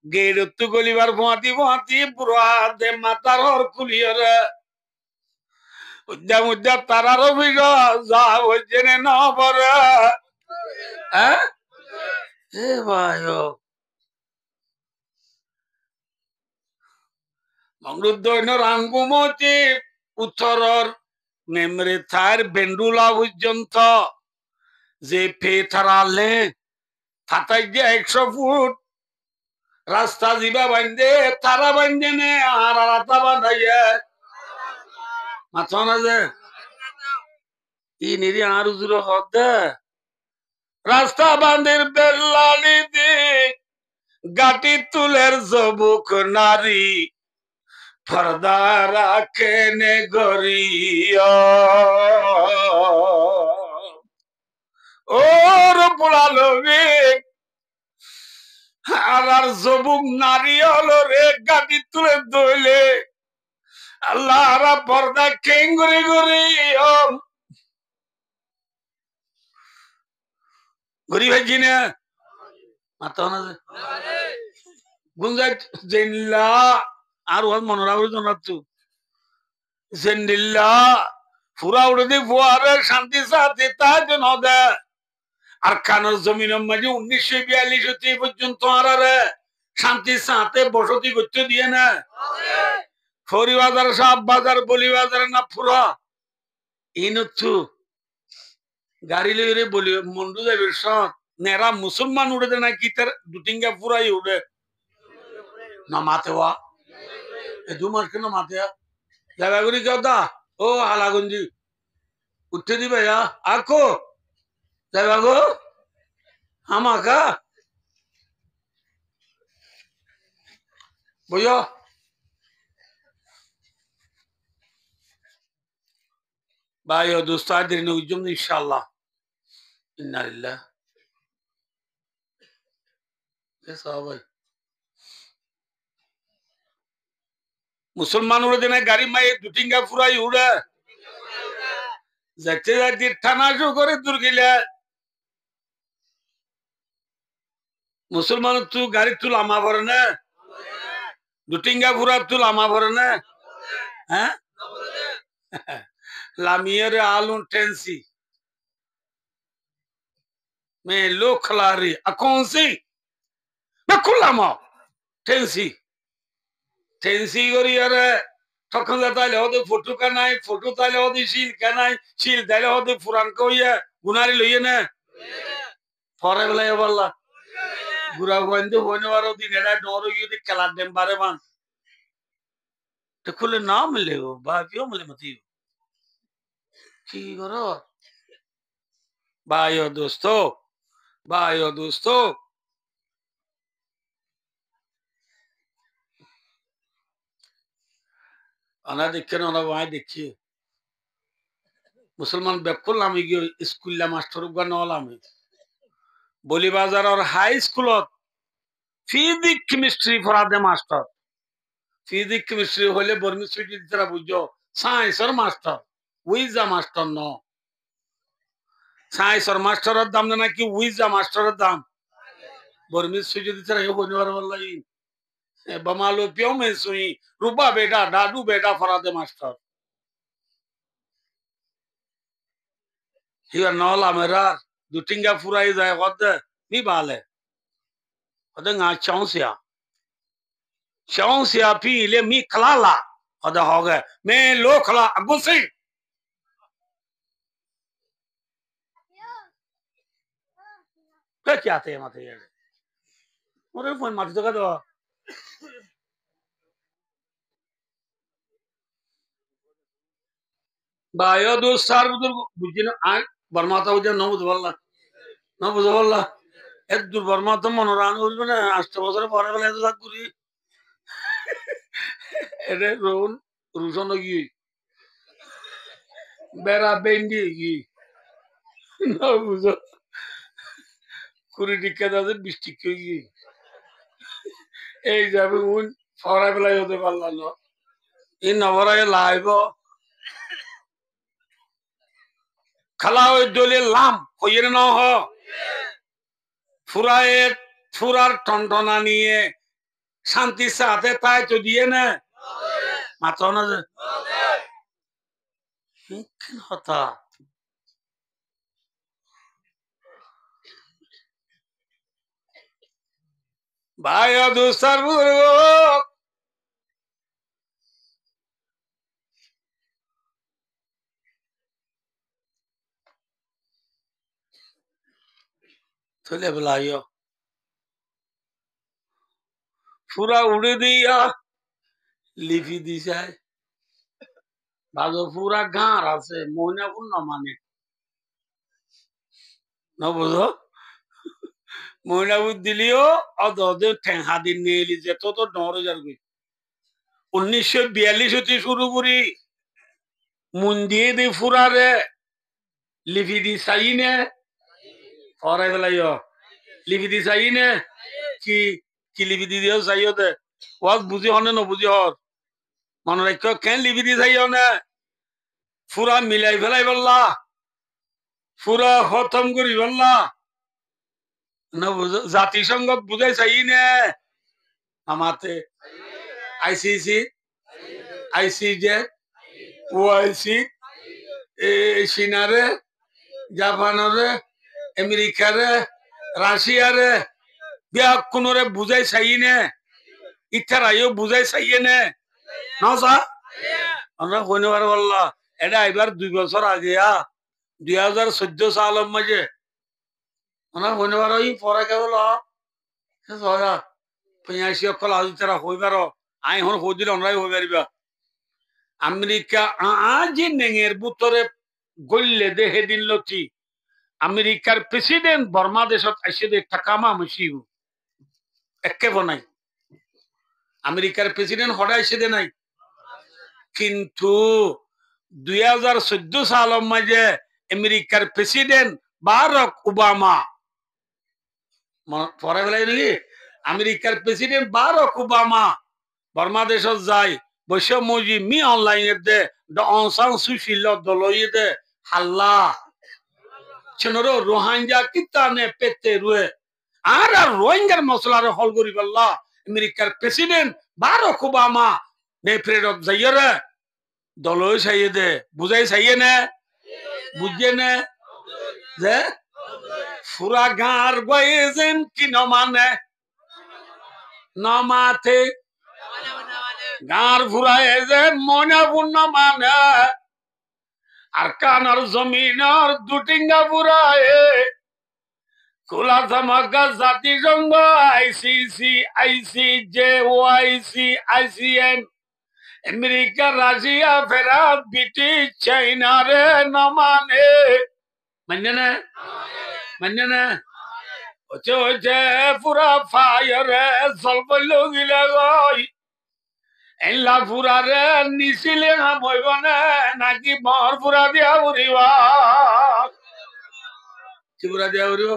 গেড়তু গলিবার ভুয়াতি ভুয়াতি বুড়া দে মাতার হর কুলিয়রে উদ্যাম উদ্যাম তারার অভিযোগ যা বুঝছে না বরে হ্যাঁ এ ভাই মংরুদ্দৈন রাঙ্গুমতি উত্তরর নেমরে থার বেন্ডুলা পর্যন্ত যে ফে থারালে থাতাই যে 100 ফুট রাস্তা দিবা বান্ধে তারা বান্ধে নে আর রাতা বাঁধাইয়া মাথা না যে ই নিরি আর উজুর হদে রাস্তা বান্ধের বেল্লালি দি গাটি তুলের জবুক নারী পর্দা রাখে নে গরিয়া ওর পোড়ালো রে আর জবুক নারী হলো রে গাটি তুলে দইলে আল্লাহ রা পর্দা কেঙ্গুরি গুরি গরি ভাইজি না মাথা না গুঞ্জাই জেনিল্লা আর ওর মনোরাবর জানাচ্ছু জেনিল্লা ফুরা উড়ে দি ফুয়ারে শান্তি সাথে তাজ নদে আর কানোর জমিনের মাঝে 1942 পর্যন্ত আর শান্তি সাথে বসতি করতে দিয়ে না ফরি বাজার সাপ বাজার বলি বাজার না ফুরা ইনচ্ছু গাড়ি লইরে বলি মন্ডু যাবে সব নেরা মুসলমান উড়ে দে না কি তার দুটিঙ্গা ফুরাই উড়ে না মাতে ওয়া এ দু মাস কেন মাতে জায়গা করি কেউ দা ও হালাগঞ্জি উঠতে দিবে আকো জায়গা গো আমাকা বইয়া ভাই ও দোস্ত আদির নুজুম ইনশাআল্লাহ ইন্না লিল্লাহ ভাই মুসলমান উড়ে দেনা গাড়ি মায়ে দুটিঙ্গা ফুরাই উড়ে যাচ্ছে যাচ্ছে থানা শো করে দূর গেলে মুসলমান তু গাড়ি তু লামা ভরে না দুটিঙ্গা ফুরা তু লামা ভরে না হ্যাঁ লামিয়ের আলু টেন্সি মে লো খলারি আকনসি না খুলামা টেন্সি টেন্সি করি আরে তখন তাইলে হতে ফটো কানাই ফটো তাইলে হতে শিল কানাই শিল তাইলে হতে ফুরান কইয়া গুনারি লইয়ে না পরে বেলা বললা গুড়া বন্ধু হইনে বারো দিন এটা ডর গিয়ে খেলার দেন বারে মান তো খুলে না মিলে গো বা কেউ মিলে মতি কি করো भाइयों दोस्तों अना देखे ना वहां देखिए मुसलमान बेकुल नामी गयो स्कूल मास्टर उगा नलामी बोली बाजार और high school physics chemistry Faraday master physics chemistry হলে বর্মি সুইটি দিতরা বুঝো সায়েন্সের মাস্টার উইজা মাস্টার ন সায়েন্সের মাস্টারের দাম না কি উইজা মাস্টারের দাম বর্মি সুইটি দিতরা হে বনিবার বললাই बमालो प्यो में सुई रूबा बेटा डाडू बेटा फरादे मास्टर हिया नौला मेरा दुटिंगा फुराई जाए वद नी बाले वद nga चौंसिया पी ले मी खलाला वद हो गए मैं लो खला अगुसी क्या थे माथे ये मोरे फोन माथे तो का दो भाइयों दोस्त सार बुजुर्ग बुझिना आ बर्माता बुझा न बुझवल्ला এত দুর্বর্মা তো মনোরান করবে না 8 বছর পরে বলে এত থাক করি এটা রুশন কি বেড়া বেন্ডি কি না বুঝো কুড়ি টিকা দাদের 20 টিকা কি এই যাবে উন ফরা বেলায় হতে পারলাম না এই নবরায় লাইব খালা ওই দলে লাম হইয়ে না হ ফুরায়ে ফুরার টনটনা নিয়ে শান্তির সাথে তাই তো দিয়ে না মাত্র না যে হতা भाई दूसर थोले बुलाइयो पूरा उड़े दिया लिपि दिशा बाजो पूरा गांव से मोना को न माने न बुझो मोना को दिलियो और दो ठेंहा दिन नेली जे तो डर जार गई 1942 হতে শুরু করি মুন্দিয়ে দি ফুরারে লিপি দি সাইনে ফরাই বেলাইও লিপি দি সাইনে কি লিপি দি দিও সাইও দে ওয়াজ বুঝি হনে ন বুঝি হর মনে রাখো কেন লিপি দি সাইও না ফুরা মিলাই ফেলাই বললা ফুরা খতম করি বললা না বুঝো জাতিসংঘ বুঝাই সাইনে আমাতে আইসিসি আইসিজে ওআইসি চীনারে জাপানরে আমেরিকারে রাশিয়ারে বিয়া কোনরে বুঝাই চাইনে ইচ্ছারাইও বুঝাই চাইনে না আমরা কইনবার বললা এটা এবার 2 বছর আগে 2014 সালের মাঝে আমরা কইনবার ওই পরে কেবল সয়া 85 কল আজ তারা হইবার আই হন হদিল অনরাই হই পারিবা আমেরিকা আজ নেঙের বুতরে গল্লে দেহে দিন লতি আমেরিকার প্রেসিডেন্ট বর্মা দেশত আইসে দে টাকামা মুসিব একে বনাই আমেরিকার প্রেসিডেন্ট হড়া আইসে দে নাই কিন্তু 2014 সালের মাঝে আমেরিকার প্রেসিডেন্ট বারাক ওবামা পরে বেলায় নাকি আমেরিকার প্রেসিডেন্ট বারাক ওবামা বর্মা দেশত যায় বৈশ্ব মজি মি অনলাইনে দে অং সান সুশীল দলইয়ে দে হাল্লা চনরো রোহিঙ্গা কিতানে পেতে রুয়ে আর রোহিঙ্গার মসলার হল করি বললা আমেরিকার প্রেসিডেন্ট বারাক ওবামা নে ফ্রেডত যাইরে দলই চাইয়ে দে বুঝাই চাইয়ে না বুঝে না যে ফুরা গাঁর গয়েছেন কি নমানে নমাতে গাঁর ফুরায় যে মনে পূর্ণ মানে আর কানার জমিনার দুটিঙ্গা ফুরায় খোলা ধামাকা জাতিসংঘ ICC ICJ OIC ICN America Russia ফেরাত ব্রিটিশ চাইনা রে নমানে মানে না মানে না হচ্ছে হচ্ছে পুরা ফায়ারে জলবইল গিলে গই এলা পুরা রে নিছিলে হামইব না নাকি মর পুরা দিয়া উড়িবা কি পুরা দিয়া উড়িব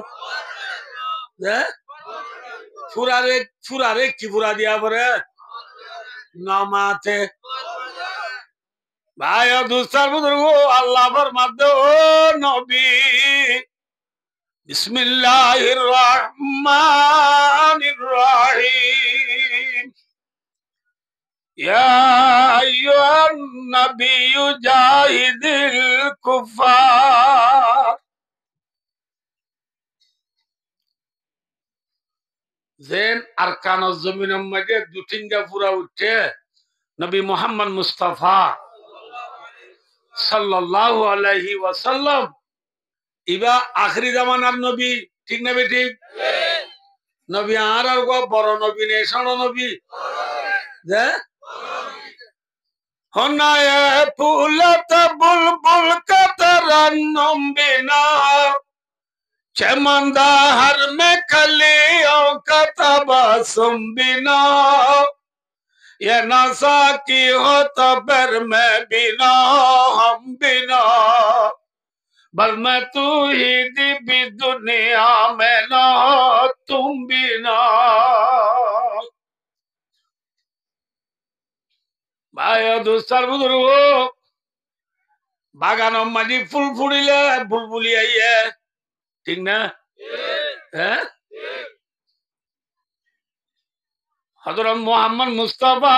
ফুরারে ফুরারে কি পুরা দিয়া পরে নামাতে ভাই দুস্তার বুজুর্গ আল্লাহ ফরমাতে ও নবী বিসমিল্লাহির রহমানির রহিম ইয়া আইয়ুহান নাবিয়্যু জাহিদিল কুফার জেন আরকানুজ জমিনের মধ্যে দু তিনটা পুরা উঠে নবী মুহাম্মদ মুস্তাফা সাল্লাল্লাহু আলাইহি ওয়াসাল্লাম ইবা আখরি জামানার নবী ঠিক না বে ঠিক নবী আর বড় নবী নে সড় নবী যে হনায়ে ফুলত বুলবুল কতরন্নম বিনা चमंदा हर में कलियों का तबसुम बिना ये नशा की हो तो बर में बिना हम बिना बल मैं तू ही दिव्य दुनिया में ना तुम बिना भाई दोस्तर बुजुर्गो बागान माजी फुल फुड़िले बुलबुली आई है ठीक ना है हजरत मोहम्मद मुस्तफा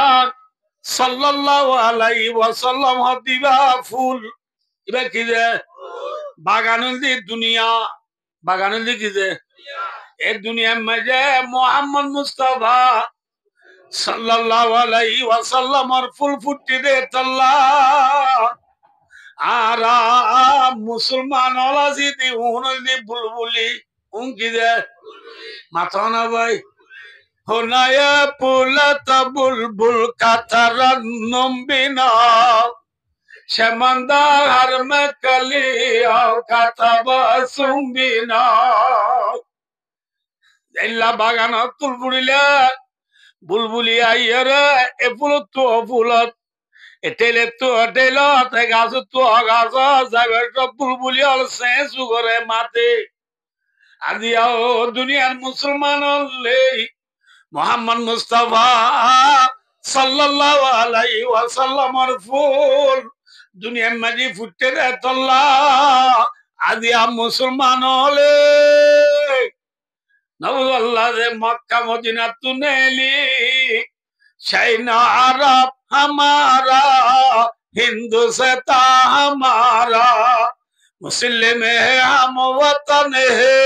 सल्लल्लाहु अलैहि वसल्लम हदिबा फूल इबा किजे बागानुल दी किजे ए दुनिया में जे मोहम्मद मुस्तफा सल्लल्लाहु अलैहि वसल्लम और फूल फुट्टी दे तल्ला आरा मुसलमान वाला सी दी उन्होंने बुलबुली उनकी दे माथाना भाई होनाया पुलत बुलबुल का तरन्नुम बिना शमंदा हर में कलिया का तबसुम बिना इल्ला बागाना बुलबुली आई रे ए फुलत तो फुलत এটেলে তো এটেল তে গাছ তো গাছ যাবে সব বুলবুলি হল সেসু করে মাতে আজিয়াও দুনিয়ার মুসলমান হলে মোহাম্মদ মুস্তাফা সাল্লাল্লাহু আলাইহি ওয়াসাল্লামের ফুল দুনিয়ার মাঝে ফুটতে রে তল্লা আজিয়া মুসলমান হলে নবী আল্লাহ রে মক্কা মদিনা তুনেলি चाइना अरब हमारा हिंदुस्ता हमारा मुस्लिम है हम वतन है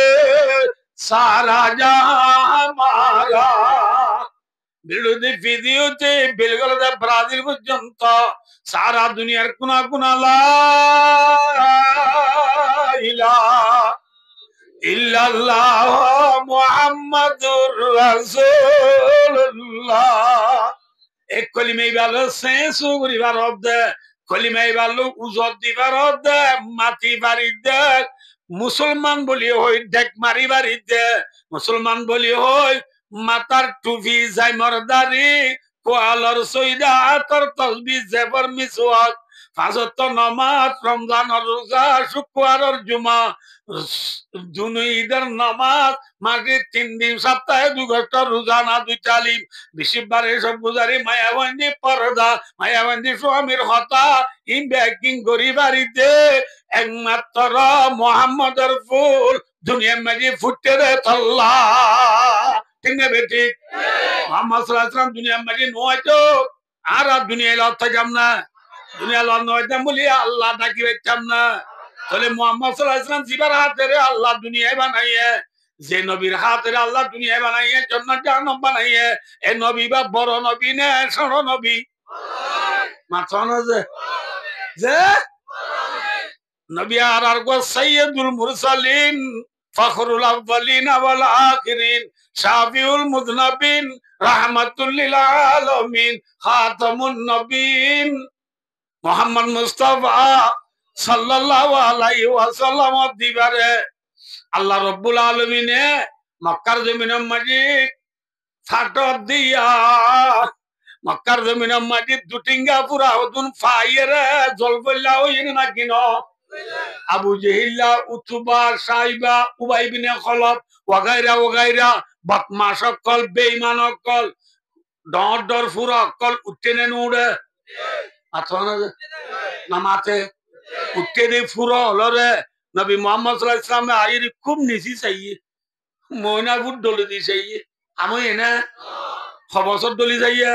सारा जहां हमारा बिलुदी फिदियोते बिलगल दे ब्राजील पर्यंत सारा दुनियार कुना कुना ला इलाहा इल्लल्लाह मुहम्मदुर रसूलुल्लाह एक कलिमे बालो सेंसु गरिबार অর্থে কলিমে বালো উজত দিবার অর্থে মাটি বাড়িতে মুসলমান বলি হই ডেক মারি বাড়িতে মুসলমান বলি হই মাতার টুপি যাই মরদারি কোয়ালর সইদা আতর তসবিহ জেবর মিসওয়াক ফাজত নামাজ রমজানের রোজা শুক্রবারের জুমা দুনো ঈদের নামাজ মাঝে 3 দিন সপ্তাহে 2 ঘন্টা রোজানা 2 তালিম বিশিবারে সব গুজারি মায়াবন্দি পর্দা মায়াবন্দি স্বামীর হতা ইন ব্যাকিং গরিবারিতে একমাত্র মুহাম্মদের ফুল দুনিয়ার মাঝে ফুটতে রে তল্লা ঠিক না বেটি মোহাম্মদ সাল্লাল্লাহু আলাইহি ওয়াসাল্লাম দুনিয়ার মাঝে নয়তো আর দুনিয়ায় লড়তে যাম না দুনিয়া লড় নয়তো বলি আল্লাহ ডাকি বেচাম না তাহলে মুহাম্মদ সাল্লাল্লাহু আলাইহি ওয়াসাল্লাম জিবার হাতে রে আল্লাহ দুনিয়ায় বানাইয়ে যে নবীর হাতে রে আল্লাহ দুনিয়ায় বানাইয়ে জান্নাত জাহান্নাম বানাইয়ে এই নবী বা বড় নবী না ছোট নবী মাথানো যে নবী আর গো সাইয়্যিদুল মুরসালিন ফখরুল আউয়ালিন ওয়াল আখিরিন শাফিউল মুযনাবিন রাহমাতুল লিল আলামিন খাতামুন নবীন মুহাম্মদ মুস্তাফা সাল্লাল্লাহু আলাইহি ওয়াসাল্লাম দিবারে আল্লাহ রব্বুল আলামিনে মক্কার জমিনের মাঝে ফাটক দিয়া মক্কার জমিনের মাঝে দুটিঙ্গা পুরা হতুন ফাইয়েরে জল বললা হইন না কিন আবু জেহিল্লা উতুবা সাইবা উবাই বিনে খলব ওয়াগাইরা ওয়াগাইরা বদমাশ অকল বেঈমান অকল ডর ডর ফুরা অকল উঠেনে নুড়ে আতনা না মাতে উঠেনে ফুরা হলরে নবী মুহাম্মদ সাল্লাল্লাহু আলাইহি ওয়াসাল্লাম আইরি খুব নিছি চাইয়ে ময়না গুড দলে দি চাইয়ে আমি এনে খবসর দলি যাইয়ে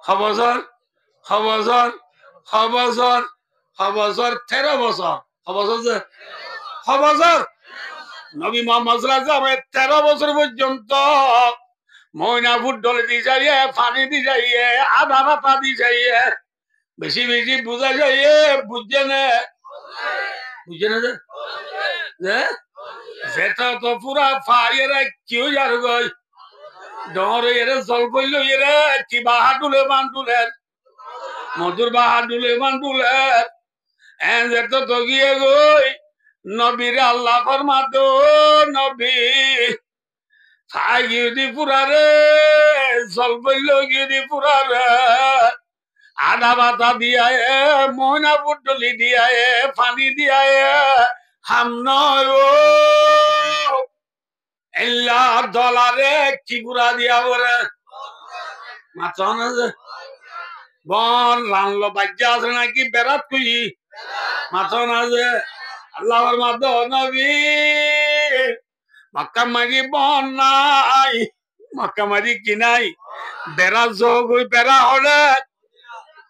খবসর খবসর খবসর খবসর 13 বছর খবসর যে খবসর নবী মুহাম্মদ সাল্লাল্লাহু আলাইহি ওয়াসাল্লাম 13 বছর পর্যন্ত ময়না গুড দলে দি যাইয়ে পানি দি যাইয়ে আধা ভাতা দি যাইয়ে বেশি বেশি বুঝা যাইয়ে বুঝছে না যে যেটা তো পুরা ফাইয়েরা কেউ যার গই ডরে এরে জল কইলো এরে কি বাহাদুলে বান্ডুলের মধুর বাহাদুলে বান্ডুলের এন যেটা তো গিয়ে গই নবীর আল্লাহ ফরমাতো নবী ফাই গিয়ে পুরা রে জল কইলো গিয়ে পুরা রে আধা বাতা দিয়া ময়না পুটলি দিয়া পানি দিয়া হাম নয় এল্লা ডলারে কি গুড়া দিয়া বলে মাথা না যে বন লানলো বাজ্যা আছে নাকি বেড়াত কুই মাথা না যে আল্লাহর মাধ্যম নবী মক্কা মারি বন নাই মক্কা মারি কি নাই বেড়া যোগ ওই বেড়া হলে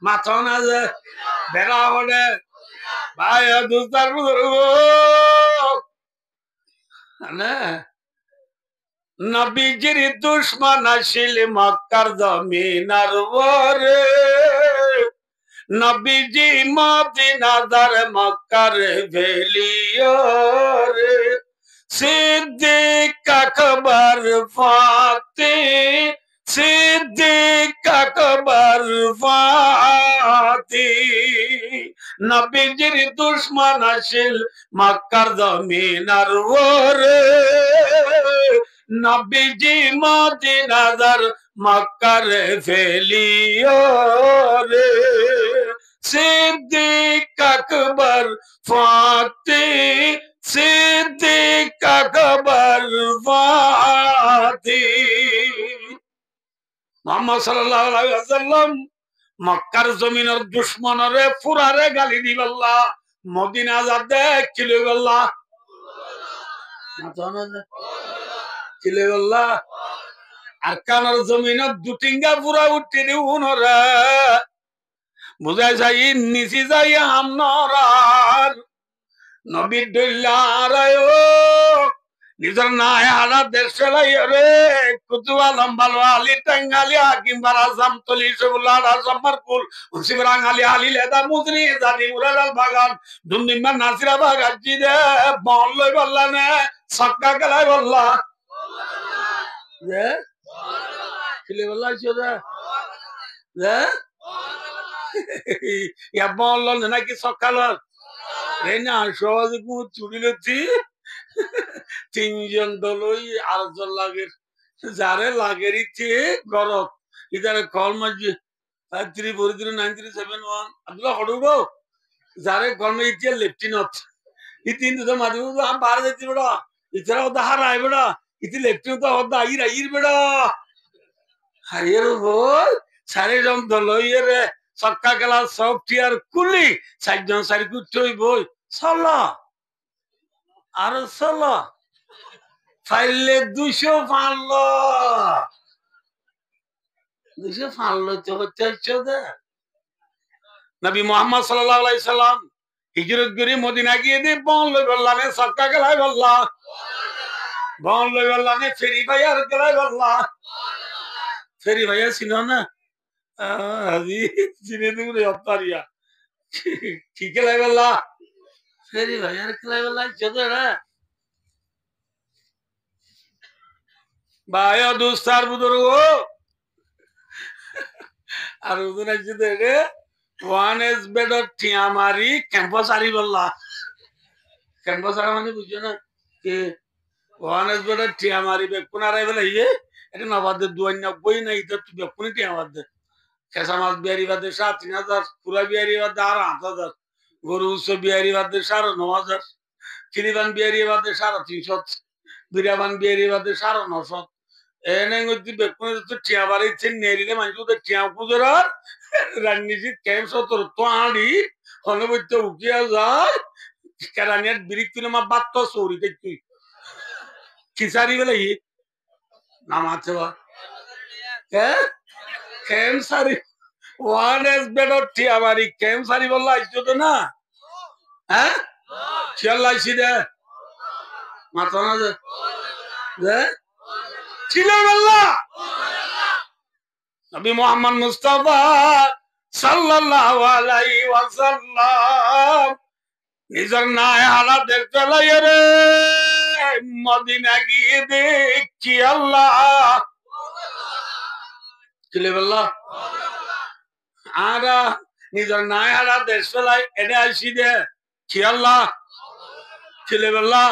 মাথা না যে বেড়া হলে ভাই দুস্তার না নবীজির দুশ্মন আসিল মক্কার জমিনার ওরে নবীজি মদিনাদার মক্কার ভেলিও রে সিদ্দিক আকবর ফাতে সিদ্দিক আকবর ফাতে নবীজির দুশ্মন আসিল মক্কার জমিনার ওরে নবীজি মদিনাদার মক্কার ফেলিও রে সিদ্দিক আকবর ফাতে সিদ্দিক আকবর ফাতে মুহাম্মদ সাল্লাল্লাহু আলাইহি ওয়াসাল্লাম মক্কার জমিনের দুশমনরে ফুরারে গালি দিবাল্লাহ মদিনা যা দেখিলে বল্লাহ কিলে বল্লাহ আর কানার জমিনের দুটিঙ্গা পুরা উঠে দি উনরা বুঝাই যাই নিচি যাই আমনরার নবীর দইলারায় নিজের নাই হারা দেশ ফেলাই রে কুতুয়া লম্বালো আলি টাঙ্গালি হাকিম বারা জামতলি সবুল্লাহ রাজাম্মার কুল উসিব রাঙ্গালি আলি লেদা মুজরি জানি উরালাল বাগান দুনিম্মা নাসিরা বাগান জিদে বললই বললানে সক্কা গলাই বললা যে কিলে বললা চোদা যে ইয়া বলল নাকি সকাল রে না সহজে কু চুরিলতি তিনজন দলই আরেকজন লাগের যারে লাগের ইচ্ছে গরত ইদারে কল মাঝে 53439371 আব্দুল্লাহ হড়ুগো যারে কলমে ইচ্ছে লেফটেন্যান্ট ই তিন তো মাঝে আম বাড়ে যাচ্ছি বেড়া ইছাড়া ওদা হারাই বেড়া ইতি লেফটেন্যান্ট তো ওদা আইর বেড়া হাইয়ের বল সারে জন দলই রে সক্কা গেলা সফটওয়্যার কুলি চারজন সারি কুটই বই সাল্লা আর সাল্লা ফাইলে 200 ফানলো 200 ফানলো তো হচ্ছে দে নবী মুহাম্মদ সাল্লাল্লাহু আলাইহি সাল্লাম হিজরত করে মদিনা গিয়ে দে বন লই বললানে সক্কা গেলাই বললা বন লই বললানে ফেরি ভাইয়ার গেলাই বললা ফেরি ভাইয়া ছিল না আজি চিনে দূরে অপারিয়া কি গেলাই বললা ফেরি ভাইয়ার গেলাই বললা চোদরা ভাইয়া দুস্তার বুদুর্গ আর উদুন আছে রে ওয়ান এস বেডর টিয়া মারি ক্যাম্পাস আরি বললা ক্যাম্পাস আর মানে বুঝছো না কি ওয়ান এস বেডর টিয়া মারি বেকুন আর বলে ইয়ে এটা নবাদের 92 না এটা তুই বেকুনি টিয়া বাদ খেসা মাছ বিহারি বাদে 3,000 পুরা বিহারি বাদে আর 8,000 গরু উৎস বিহারি বাদে 9,500 কিলিবান বিহারি বাদে 350 বিরাবান বিহারি বাদে 950 এনে গতি বেকুনি তো টিয়া বাড়ি ছেন নেরিলে মানুষ তো টিয়া পুজোর রান্নিজি কেম সতর তো আড়ি হনবৈত্য উকিয়া যায় কেরানিয়ার বিরিক তুলে মা বাত্ত সৌরি তুই কিসারি বেলা ই নামাতে বা কেম সারি ওয়ান এস বেডর টিয়া বাড়ি কেম সারি বললা আইছো তো না হ্যাঁ খেয়াল লাইছি দে মাথা না দে ছিল বললা নবী মোহাম্মদ মুস্তাফা সাল্লাল্লাহু আলাইহি ওয়াসাল্লাম নিজের নাই হালা দেখতে লাগে রে মদিনা গিয়ে দেখছি আল্লাহ ছিলে বললা আর নিজের নাই হালা দেশ ফেলাই এনে আসি দে কি আল্লাহ ছিলে বললা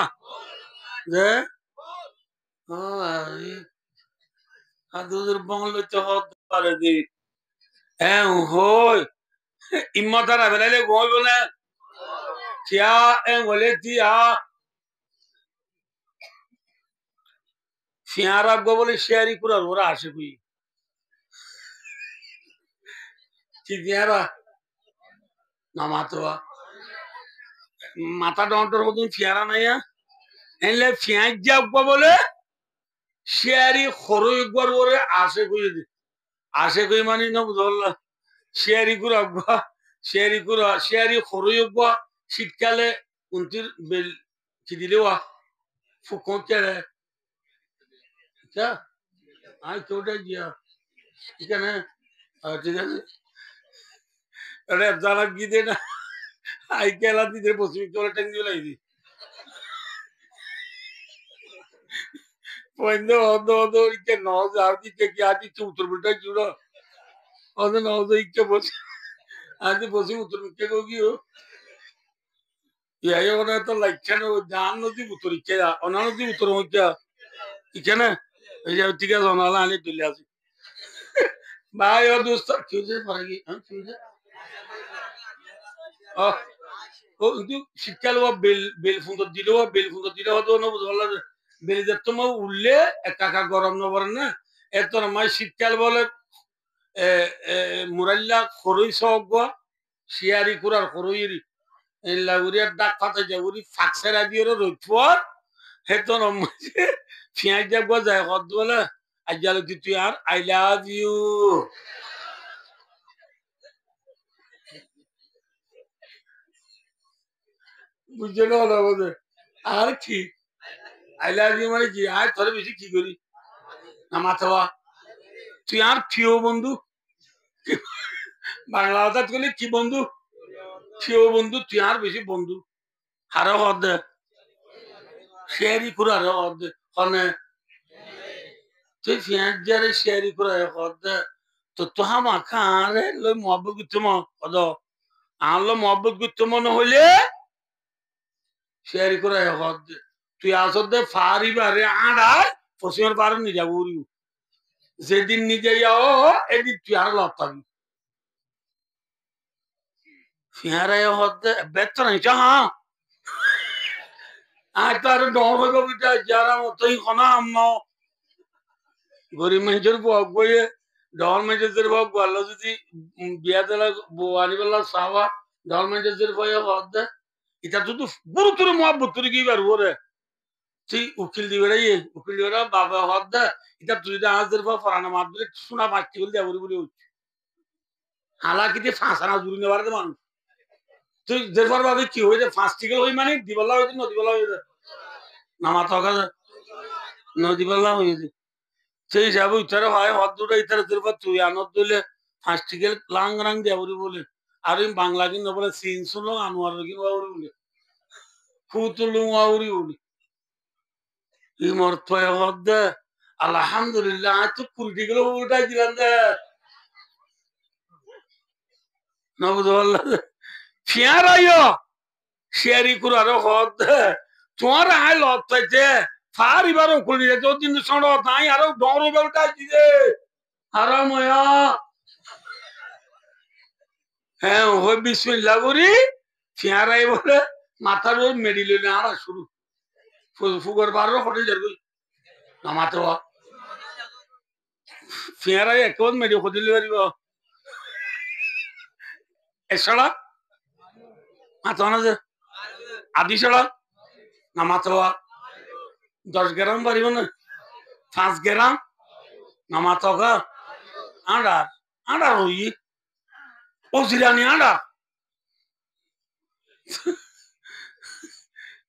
যে আদুর বাংলা তো হতে পারে দি হ্যাঁ হই ইম্মতারা বেলালে গই বলে কিয়া এ বলে দিয়া সিয়ারা গো বলে শেয়ারি কুরার ওরা আসে কই কি দিয়ারা নামাতোয়া মাথা ডন্টর মতন ফিয়ারা নাইয়া এলে ফিয়াজ যাবো বলে শেয়ারি খরো একবার ওরে আসে কই আসে কই মানে না বুঝলা শেয়ারি কুরা শেয়ারি খরো একবার শীতকালে উন্তির বেল কি দিলে ওয়া ফুকন কেড়ে क्या आई छोटा किया ठीक है ना ठीक है अरे अफजाना की देना आई कहला दी तेरे पश्चिमी चोला टंगी लाई दी पॉइंट दो इनके नौ हजार दी के क्या दी उत्तर बिल्टा चूड़ा और नौ दो इनके बस आज पश्चिम उत्तर बिल्टे को की हो ये आयो ना तो लक्षण जान नदी उत्तर इक्के जा और नदी उत्तर हो क्या ठीक है ना ये ठीक है सोनाला आने दुनिया से भाई और दोस्तों क्यों से पड़ेगी हाँ क्यों से ও কিন্তু শীতকাল ও বেল ফুল দিলে হতো না বুঝলা বেল দেখতো মা উঠলে একা গরম না পড়ে না এত না মাই শীতকাল বলে মুরাল্লা খরই সব শিয়ারি কুরার খরইরি এলা উরিয়ার ডাক ফাতে যা উরি ফাক্সেরা দিয়ে রোদ পর হেতো না পেঁয়াজ যাব যায় কত বলে আজ তুই আর আই লাভ ইউ বুঝছে না আমাদের আর কি আই লাভ ইউ মানে কি আর তোর বেশি কি করি না মাথা তুই আর প্রিয় বন্ধু বাংলা কথা করলে কি বন্ধু প্রিয় বন্ধু তুই আর বেশি বন্ধু হারা হদ শেয়ারি করে হারা হদ হনে তুই পেঁয়াজ যারে শেয়ারি করে হদ তো তো হামা খারে লই মহব্বত করতে হদ আনলো মহব্বত করতে মনে হইলে শেয়ারি করে হদ তুই আসর দে ফারি বারে আড়াই পশ্চিমের পারে নিয়ে যাবো যেদিন নিজে যাও এদিন তুই আর লাভ পাবি ফিয়ারায় হতে বেতন নাই হ্যাঁ আর তার ডর হইব বিটা যারা মতই কোনা আম গরিব মানুষের বক বইয়ে ডর মানুষের বক ভালো যদি বিয়া দিলা আনি বেলা চাওয়া ডর মানুষের বইয়ে হতে এটা তো গুরুত্বর মহাব্বত কি পারবো রে তুই উকিল দিবে রে উকিল দিবে বাবা হত দে এটা তুই আজের বা ফরানা মার দিলে শোনা মারতে বলে দেবরি বলে উঠছে হালা কিতে ফাঁসানা জুড়ি নেবার মানুষ তুই দেবার ভাবে কি হয়ে যায় ফাঁস টিকেল হই মানে দিবলা হয়েছে নদীবেলা হয়ে যায় নামা থাকা নদীবেলা হয়েছে সেই হিসাবে ইতারে হয় হদ দুটা ইতারে তোর তুই আনত দিলে ফাঁস টিকেল লাং রাং দেবরি বলে আর বাংলা কিন্তু বলে সিন শুনলো আনোয়ার কিন্তু বলে ফুতুলুং আউরি বলি ই মর্তয় হদ দে আলহামদুলিল্লাহ আজ তো কুড়ি টিকেল উল্টাই দিলাম দে নবুদুল্লাহ ফিয়ারাইও শেয়ারি কুরারো হদ তোমার আই লতাইতে ফারিবারও খুলি যেত কিন্তু সড় তাই আরো ডর বেলটা দিছে আরাময়া হ্যাঁ ওই বিসমিল্লাহ করি ফিয়ারাই বলে মাথার ওই মেডিলে আড়া শুরু ফুগর বারো হটে যাবে নামাতে ফিয়ারাই একবার মেডি খুঁজিলে পারিব এছাড়া মাথা না যে আদি ছাড়া নামাতে 10 গ্রাম পারিব না 5 গ্রাম নামাতে আন্ডা আন্ডা হই ও জিরানি আন্ডা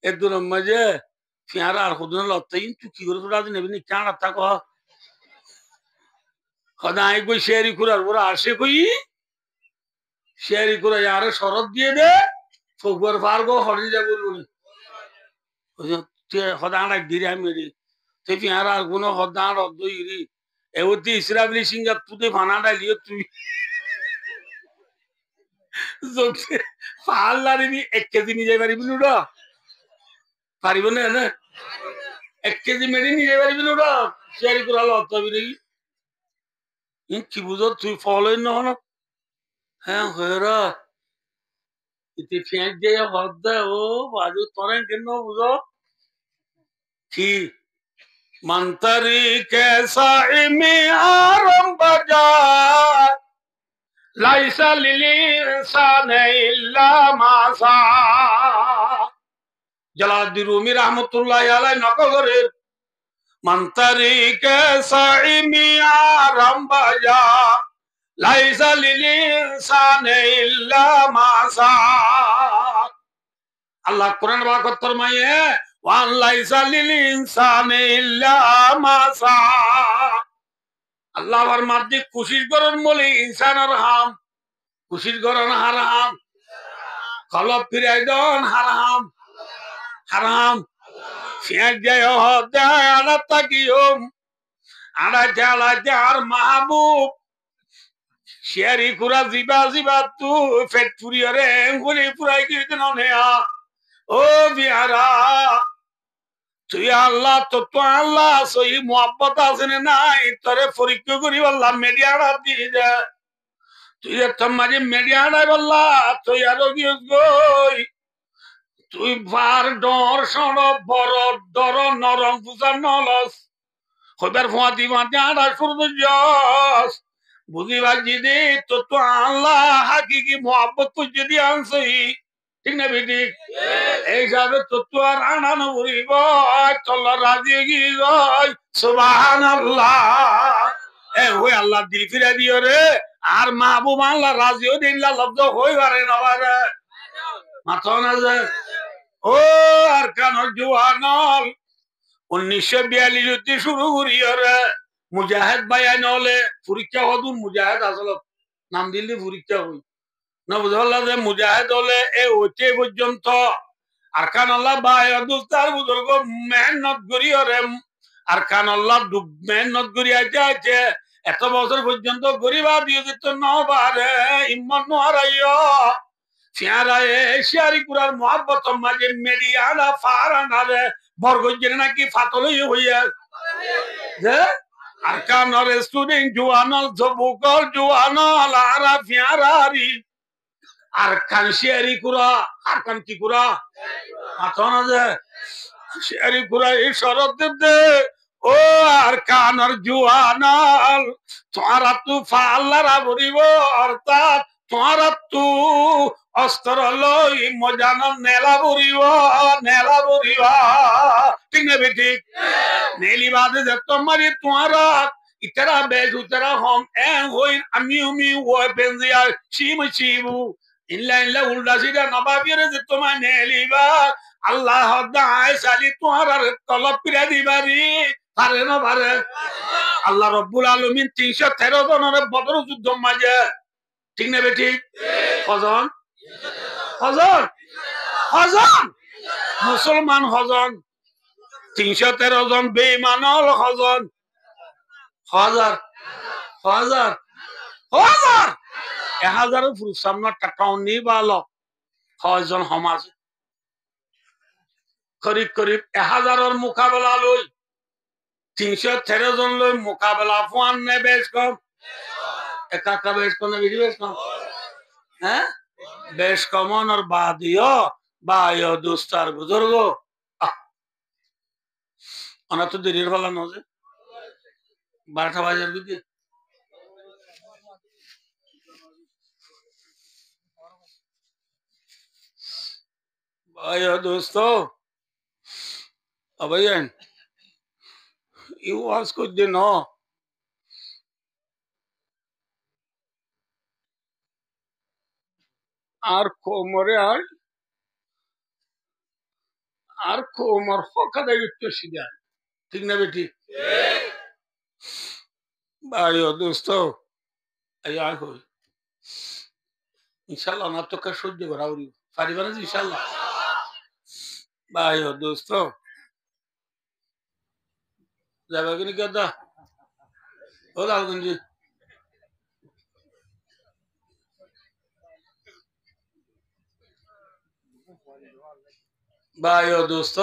এদুর মাঝে ফিয়ারা আর খুদন লত্তাই তুই কি করে তোরা নেবি নি চাঁড়া থাক খদাই কই শেয়ারি কুরার ওরা আসে কই শেয়ারি কুরা আরে শরৎ দিয়ে দে ফকবর পারগো হরি যাব বলুন খদা আড়া দিরে আমি তুই ফিয়ারা আর কোনো খদা আড় দইরি এওতি ইসরাবলি সিংহা তুই ফানাটা লিও তুই পাল্লারিবি 1 কেজি নিয়ে পারিবি নুডা পারিব না না 1 কেজি মেডি নিয়ে পারিবি নুডা শেয়ারি কুরা লত্তাবি রে কি বুঝো তুই ফলোই না হ্যাঁ হেরা ইতি ফেঁক দিয়ে হদ্দা ও বাজু তোরে কেন বুঝো কি মন্তরি কেসা ইমি আরম বাজার লাইসা লিলি ইনসানে ইল্লা মাসা জালালউদ্দিন রুমি রাহমাতুল্লাহি আলাইহি নকল করে মন্তরি কেসা ইমি আরম বাজার লাইসা লিলি ইনসানে ইল্লা মাসা আল্লাহ কোরআন বাকত ফরমায়ে ওয়ান লাইসা লিল ইনসানি ইল্লা মা সা আল্লাহ ফরমাতে খুশির করন বলে ইনসানের হাম খুশির করন হারাম কলব ফিরাই দন হারাম হারাম ফিয়াক যায় হদায় আলা তাকিয়ম আড়া জালা জার মাহবুব শেয়ারি কুরা জিবা জিবা তু ফেট পুরিয়রে গুলি পুরাই কিতে ননেয়া ও বিহারা তুই আল্লাহ তো আল্লাহ সই মোহাব্বত আছে না নাই তোরে পরীক্ষা করি আল্লাহ মিডিয়াটা দিয়ে যা তুই একটা মাঝে মিডিয়াটাই বললা তুই আরো গিয়ে গই তুই বার ডর সড় বড় ডর নরম পূজার নলস হইবার ফোয়া দিবা আড়া শুরু যস বুঝি বাজি দে তো আল্লাহ হাকিকি মোহাব্বত তুই যদি আনছই ঠিক না বেটি এইভাবে তো আর আনানো বলিব চল রাজি গই সুবহানাল্লাহ এ ওই আল্লাহ দিল ফিরে দিও রে আর মাহবুব আল্লাহ রাজিও দিল্লা লব্ধ হই পারে না পারে মাথা না যে ও আর কানর জওয়ানল 1942 হতে শুরু করিও রে মুজাহিদ ভাই নলে পরীক্ষা হদুন মুজাহিদ আসলে নাম দিলি পরীক্ষা হই না বুঝলা যে মুজাহিদ হলে এ ওইতে পর্যন্ত আরকান আল্লাহ ভাই দুস্তার বুজুর্গ মেহনত করিও রে আরকান আল্লাহ মেহনত করি আছে এত বছর পর্যন্ত গরিবা দিয়ে দিত নবারে ইমান নোয়ারাইও ফিয়ারায়ে শেয়ারি কুরার মোহাব্বত মাঝে মেডিয়ানা ফারানা রে বরগজের নাকি ফাতলই হইয়া যে আরকান স্টুডেন্ট জওয়ানল জবুকল জওয়ানল আরা ফিয়ারারি আরকান শেয়ারি কুরা আরকান কি কুরা মাথা যে শেয়ারি কুরা এই শরত দে ও আরকান জওয়ানল তোরা তু ফাল্লারা বরিব অর্থাৎ তোরা তু অস্ত্র লই মজান নেলা বরিব ঠিক না বেটি নেলি বাদে যে তোমারি তোরা ইতরা বেজ উতরা হম এন হই আমি ও বেনজিয়া শিমু ইল্লা ইল্লা উল্টা সিধা নবাবিরে যে তোমার নেলিবা আল্লাহ দাই সালি তোরা তলব পিরা দিবারি পারে না পারে আল্লাহ রব্বুল আলামিন 313 জনের বদর যুদ্ধ মাঝে ঠিক না বেটি হজন হজন হজন মুসলমান হজন 313 জন বেঈমানল হজন হাজার হাজার হাজার 1000 পুরুষ সামনে টাকাও নি ভালো কয়জন সমাজ করিব করিব 1000 মোকাবেলা লই 313 জন লই মোকাবেলা ফুয়ান নে বেশ কম একা বেশ কম বেশি বেশ কম হ্যাঁ বেশ কমন আর বাদিও বায়ো দুস্তার বুজুর্গ অনা তো দেরির ফেলা নজে 12টা বাজার দিকে বায়ো দোস্ত अभयन यू आज कुछ दिन हो আর কোমরে আর কোমর ফকাদে একটু সিধা ঠিক না বেটি ভাই ও দোস্ত এই আর কই ইনশাআল্লাহ না তো কা সহ্য করা উরি পারিবা না ইনশাআল্লাহ ভাই ও দোস্ত যাবে কি কথা ও লালগঞ্জ ভাই ও দোস্ত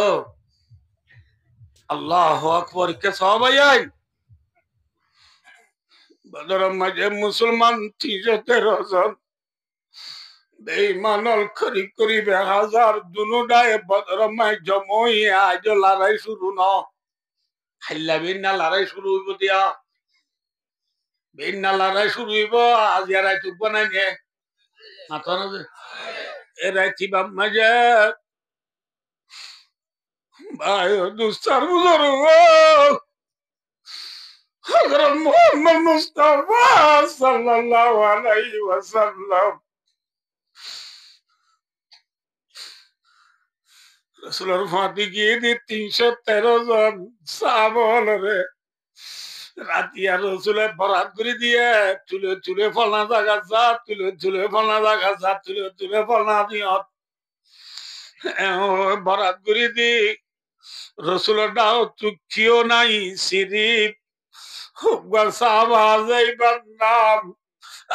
আল্লাহু আকবার কে সবাই আই বদর মাঝে মুসলমান 313 জন বেঈমানল খরি করিবে হাজার দুনুডায় বদর মাই জমই আজ লড়াই শুরু ন হাইলা বিনা লড়াই শুরু হইব দিয়া বিনা লড়াই শুরু হইব আজ এরাই তুক বানাই নে মাথা না এরাই থিবা মাঝে ভাই দুস্তার বুজুর্গ হযরত মুহাম্মদ মুস্তাফা সাল্লাল্লাহু আলাইহি ওয়াসাল্লাম রাসূলের ফাঁতি গিয়ে দিয়ে 313 জন সাহাবা রে রাতিয়া রসুলে বরাত করে দিয়ে চুলে চুলে ফলনা জায়গা যা তুলে চুলে ফলনা জায়গা যা তুলে চুলে ফলনা দিয়ত বরাত করে দি রসুলের ডাও চুক্ষিও নাই সিরিপ সাহাবা যাইবার নাম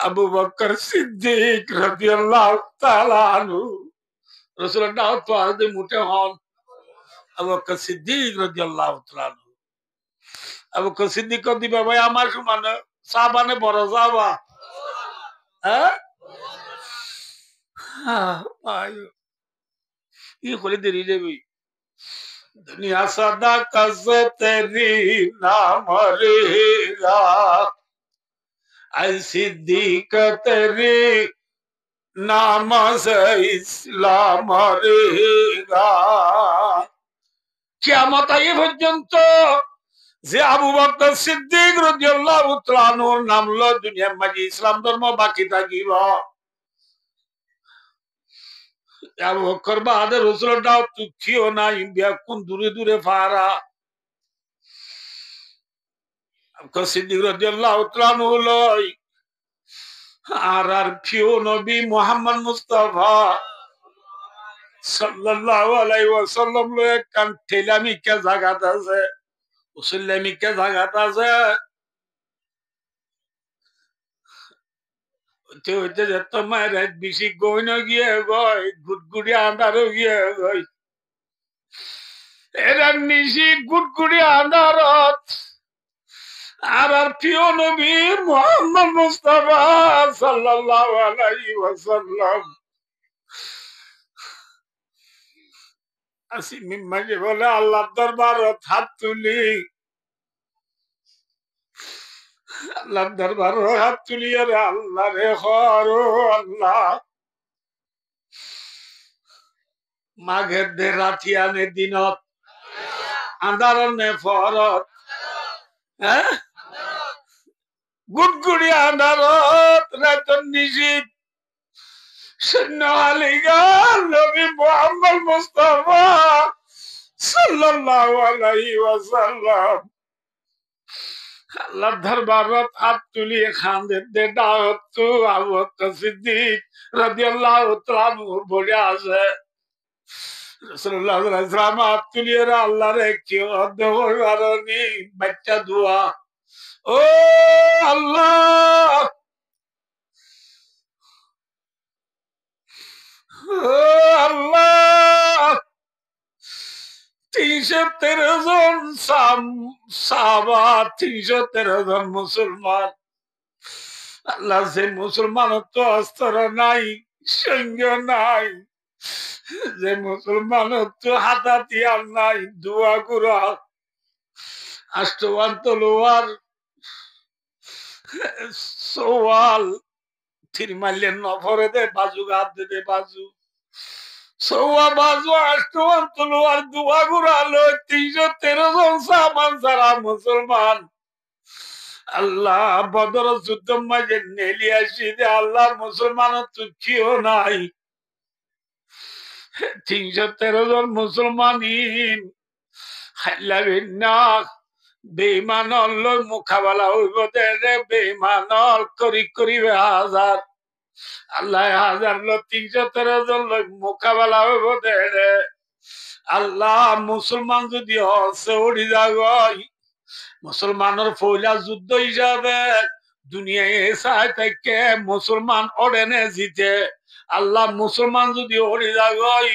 আবু বকর সিদ্দিক রাদিয়াল্লাহু তাআলা আনহু রসুলের ডাও তো আজ মুঠে হন আবু বকর সিদ্দিক রাদিয়াল্লাহু তাআলা আনহু আবু বকর সিদ্দিক দিবা ভাই আমার সমান সাহাবানে বড় সাহাবা হ্যাঁ ভাই ये खोले देरी ले भी दुनिया सदा कसे तेरी नाम रहेगा ऐ सिद्दीक तेरी नाम से इस्लाम रहेगा কিয়ামত আগে পর্যন্ত যে আবু বকর সিদ্দিক রাদিয়াল্লাহু তাআলা আনহুর নাম লো দুনিয়ার মাঝে ইসলাম ধর্ম বাকি থাকিব আবু বকর বাদে রাসূলের দাও তুচ্ছিও না ইন্ডিয়া কোন দূরে দূরে ফারা আবু সিদ্দিক রাদিয়াল্লাহু তাআলা আনহু লই আর প্রিয় নবী মুহাম্মদ মুস্তাফা সাল্লাল্লাহু আলাইহি ওয়াসাল্লাম লই কান ঠেলামি কে জায়গাত আছে উসুল্লামি কে জায়গাত আছে হইতে যেত মায়ের বেশি গইন গিয়ে গই গুটগুড়ি আন্ধারও গিয়ে গই এরা নিশি গুটগুড়ি আন্ধারত আর প্রিয় নবী মুহাম্মদ মুস্তাফা সাল্লাল্লাহু আলাইহি ওয়াসাল্লাম আসি মিম্মাকে বলে আল্লাহর দরবারত হাত তুলি আল্লাহর দরবারত হাত তুলি রে আল্লাহ রে খরো আল্লাহ মাঘের দে রাতিয়ানে দিনত আন্ধারনে ফরত হ্যাঁ গুটগুড়ি আন্ধারত রাতন নিশিত নবী মুহাম্মদ মুস্তাফা সাল্লাল্লাহু আলাইহি ওয়াসাল্লাম আল্লাহর দরবারত হাত তুলি খান্দে দে দাওয়াত তো আবু বকর সিদ্দিক রাদিয়াল্লাহু তাআলা বলে আছে রাসূলুল্লাহ সাল্লাল্লাহু আলাইহি ওয়াসাল্লাম হাত তুলি রে আল্লাহর কি অদ্দবরানি বাচ্চা দোয়া ও আল্লাহ আল্লাহ 313 জন সাহাবা, 313 জন মুসলমান। আল্লাহ যে মুসলমান তো অস্ত্র নাই, সৈন্য নাই, যে মুসলমান তো হাতাতিয়ার নাই, দুয়া গুড়া আষ্টবান তলোয়ার সোয়াল থিরমাইলেন নফরে দে বাজু গাদ দে বাজু সৌয়া বাজু আষ্টবান তলোয়ার দুয়া গুড়া লো 313 জন সামান সারা মুসলমান। আল্লাহ বদর যুদ্ধ মাঝে নেলি আসি দে আল্লাহ মুসলমান তুচ্ছিও নাই। 313 জন মুসলমান বেইমানল মোকাবেলা হইব দে বেইমানল করিবে হাজার। আল্লাহ 313 জন মোকাবেলা হইব দে আল্লাহ মুসলমান যদি হসে উড়ি যাগয় মুসলমানের পয়লা যুদ্ধ হিসাবে দুনিয়ায় চাই থেকে মুসলমান ওড়েনে জিতে। আল্লাহ মুসলমান যদি ওড়ি যাগয়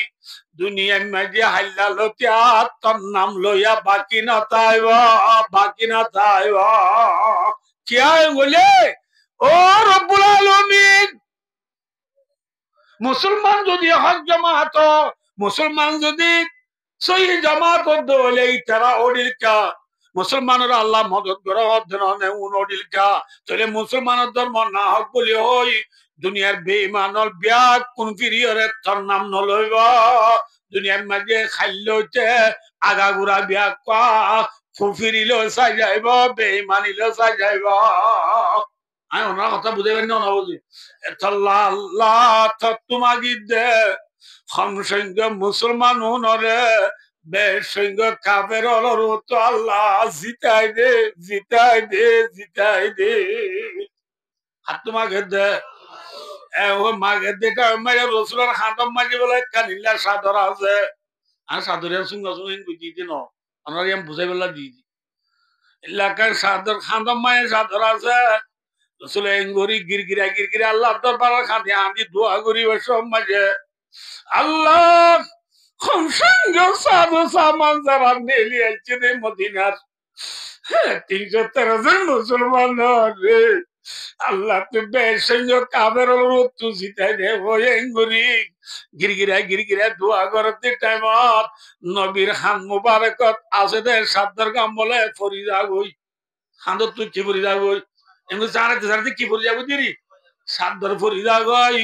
দুনিয়ার মাঝে হাল্লা লতিয়া তোর নাম লইয়া বাকি না তাইব, বাকি না তাইব। কি বলে ও রব্বুল আলামিন, মুসলমান যদি হক জামাত, মুসলমান যদি সহি জামাত হলে তারা ওড়িল কা মুসলমানের আল্লাহ মদত করা উনডিল কা তাহলে মুসলমানের ধর্ম না হক বলে হই দুনিয়ার বেঈমানল ব্যাগ কোন ফিরিয়রে তোর নাম নলইব। দুনিয়ার মাঝে খাইল হইতে আগাগুড়া ব্যাগ পা ফুফিরিল চাই যাইব, বেঈমানিল চাই যাইব। আমি ওনার কথা বুঝে পারি না, ওনা বুঝি আল্লাহ তোমাকে দে সংসংখ্য মুসলমান নরে বেসংখ্য কাবের তো আল্লাহ জিতাই দে, জিতাই দে, জিতাই দে। হাত তোমাকে দে মাকে দেখা মাঝে রসুলের হাতম মাঝে বলে কানিল্লা সাদর আছে। আর সাদরিয়া সুঙ্গা সুঙ্গি বুঝি দিন ওনার আমি বুঝাই বেলা দিয়ে দি এলাকার সাদর খাদম মায়ের সাদর আছে। রসুল এঙ্গরি গিরগিরা গিরগিরা আল্লাহ দরবার খাঁদি আঁদি দোয়া করি সব মাঝে আল্লাহ সংসঙ্গ সাধু সামান যারা নেলি আসছে রে মদিনার 313 জন মুসলমান রে আল্লাহ তুই বেসঙ্গ কাবের তু জিতাই দে ওই এঙ্গুরি গিরগিরা গিরগিরা দোয়া করতে টাইমত নবীর হান মুবারকত আছে দে সাদ্দার গাম বলে ফরি যাবই হান্দর তুই কি ফরি যাবই এমনি জানাতে জানাতে কি ফরি যাবো দিরি সাদ্দার ফরি যাগই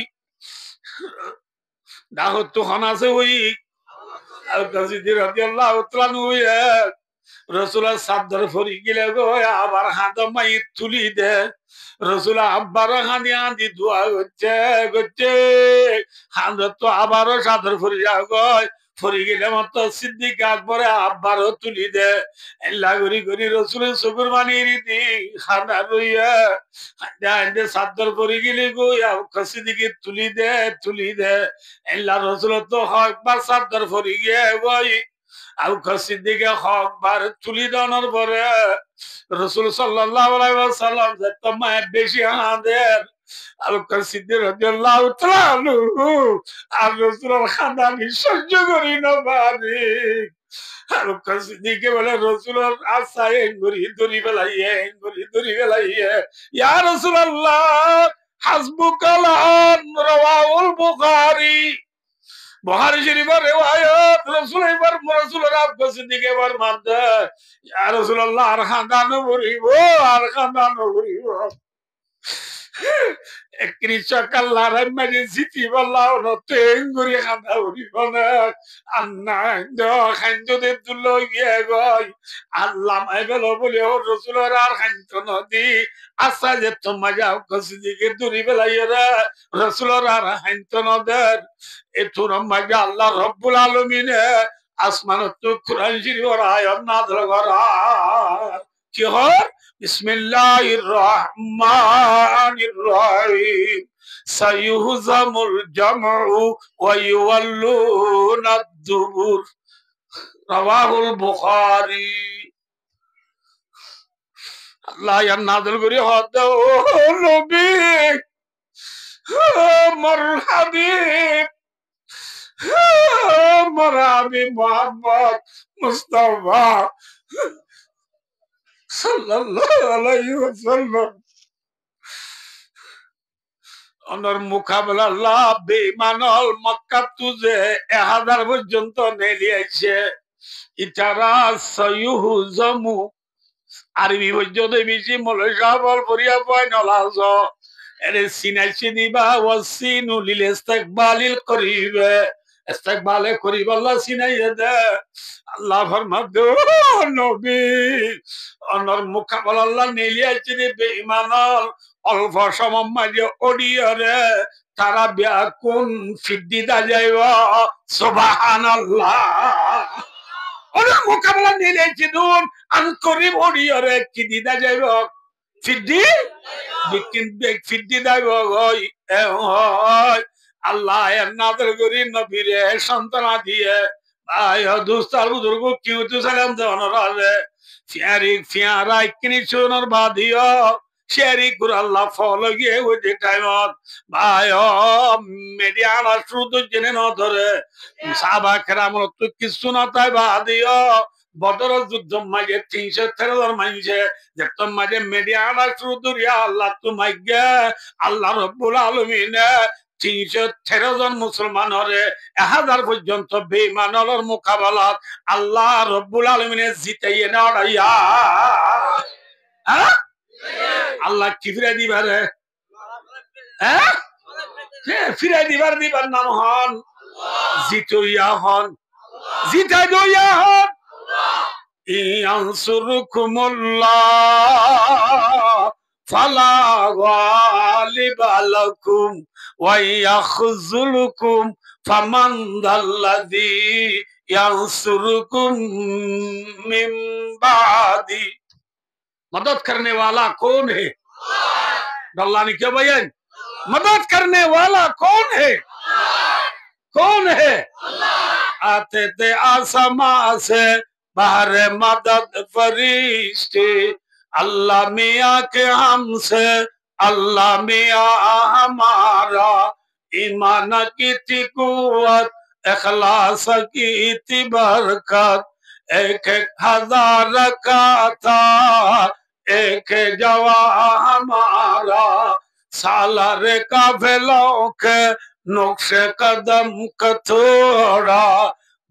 দাহত তো খান আছে ওই রসুলের সাদ্দার ফরি গেলে গো আবার হাত মাই তুলি দে রসুল আব্বার হাঁদি হাঁদি দোয়া করছে করছে হাঁদ তো আবারও সাদর ফরি যা গয় ফরি গেলে মতো সিদ্দিক আকবরে আব্বারও তুলি দে এল্লা করি করি রসুলের চকুর বানিয়ে রীতি খানা রইয়া হাঁদে সাদ্দার ফরি গেলে গো সিদ্দিকে তুলি দে তুলি দে এল্লা রসুল তো হকবার সাদ্দার ফরি গিয়ে গই আবু বকর সিদ্দিকে হকবার তুলি দেওয়ার পরে রসুল সাল্লাল্লাহু আলাইহি ওয়াসাল্লাম যে তোমায় বেশি হাঁদের আবু বকর সিদ্দিক রাদিয়াল্লাহু তাআলা আনহু আর রসুলের খাদামি সহ্য করি না পারি। আবু বকর সিদ্দিকে বলে রসুলের আশা এঙ্গুরি দড়ি বেলাইয়ে এঙ্গুরি দড়ি বেলাইয়ে ইয়া রাসূলুল্লাহ হাসবুকালান রাওয়াহুল বুখারী বুখারী শরীফের রিওয়ায়াত রাসূল এবার রাসূলের আব্বাস দিকে এবার মানতে ইয়া রাসূলুল্লাহ আর খানদানো বলিব আর খানদানো বলিব কৃষক আল্লাহর মাঝে জিতি বললাও নতে এঙ্গুরি খান্দা বলিব না আন্না খান্দে তুলো গিয়ে গই আল্লাহ মাইবেল বলে ও রাসূলের আর খান্ত নদী আশা যে তোমার যাও কসিদিকে দূরি বেলাইরা রাসূলের আর খান্ত নদের এতুর মাঝে আল্লাহ রব্বুল আলামিন আসমানত কুরআন শরীফের আয়াত নাযিল করা কি হয় বিসমিল্লাহির রহমানির রহিম সাইয়ুহজামুল জামউ ওয়া ইউওয়াল্লুনা দুবুর রাওয়াহুল বুখারী। আল্লাহ আয়াত নাযিল করে হদ ও নবী মোর হাবিব মরাবি মোহাম্মদ মুস্তাফা সাল্লাল্লাহু আলাইহি ওয়াসাল্লাম অনর মোকাবেলা আল্লাহ বেঈমানল মক্কা তুজে 1000 পর্যন্ত নেলিয়েছে ইতারা সায়ুহজামু আরবি পর্যন্ত বেশি মলে সাবল পরিয়া পায় নলাজ এরে সিনাইছি দিবা ওয়াসিনু লিল ইস্তিকবালিল করিবে ইস্তিকবালে করিব আল্লাহ সিনাইয়ে দে আল্লাহ ফরমাদো নবী অনর মোকাবেলা আল্লাহ নেলিয়েছে বেঈমানল অল্প সময় মাঝে ওডিয়রে তারা ব্যাকুন ফিদ্দিদা যাইব সুবহানাল্লাহ ওরা মোকাবেলা নিলেছি দুন আনকরিব ওডিয়রে কি দিদা যাইব ফিদ্দি বিকিন বেক ফিদ্দি যাইব গই এ হয় আল্লাহ এর নাদের করি নবীরে সন্তান দিয়ে ভাই দুস্তার বুজুর্গ কিউ তু সালাম দেওয়ানোরে ফিয়ারি ফিয়ারা কিনি চুনর বাদিও শেরি গুর আল্লাহ ফলো গিয়ে ওই যে টাইমত ভাই মেডিয়ানা শুধু জেনে ন ধরে সাবা কেরামত তো কিছু না তাই বাদিও বদর যুদ্ধ মাঝে 313 মাইছে যেত মাঝে মেডিয়ানা শুধু রিয়া আল্লাহ তো মাইগে আল্লাহ রব্বুল আলামিন 313 জন মুসলমান হরে 1000 পর্যন্ত বেঈমানর মোকাবেলা আল্লাহ রব্বুল আলামিন জিতাইয়ে নাড়াইয়া হ্যাঁ আল্লাহ কি ফিরে দিবারে হ্যাঁ ফিরে দিবার নাম হন জিতইয়া হন জিতাই দইয়া হন ইয়ানসুরকুমুল্লাহ ফালা গালিবা লাকুম ওয়া ইয়াখযুলুকুম ফামান দাল্লাযী ইয়ানসুরকুম মিন বাদি मदद करने वाला कौन है अल्लाह ने क्या बयान मदद करने वाला कौन है आते थे आसमां से बाहर मदद फरिश्ते अल्लाह मियाँ के हमसे अल्लाह मियाँ हमारा ईमान की थी कुव्वत इखलास की थी बरकत एक 1000 का था एक जवा हमारा सालार काफिलों के नुक्शे कदम का थोड़ा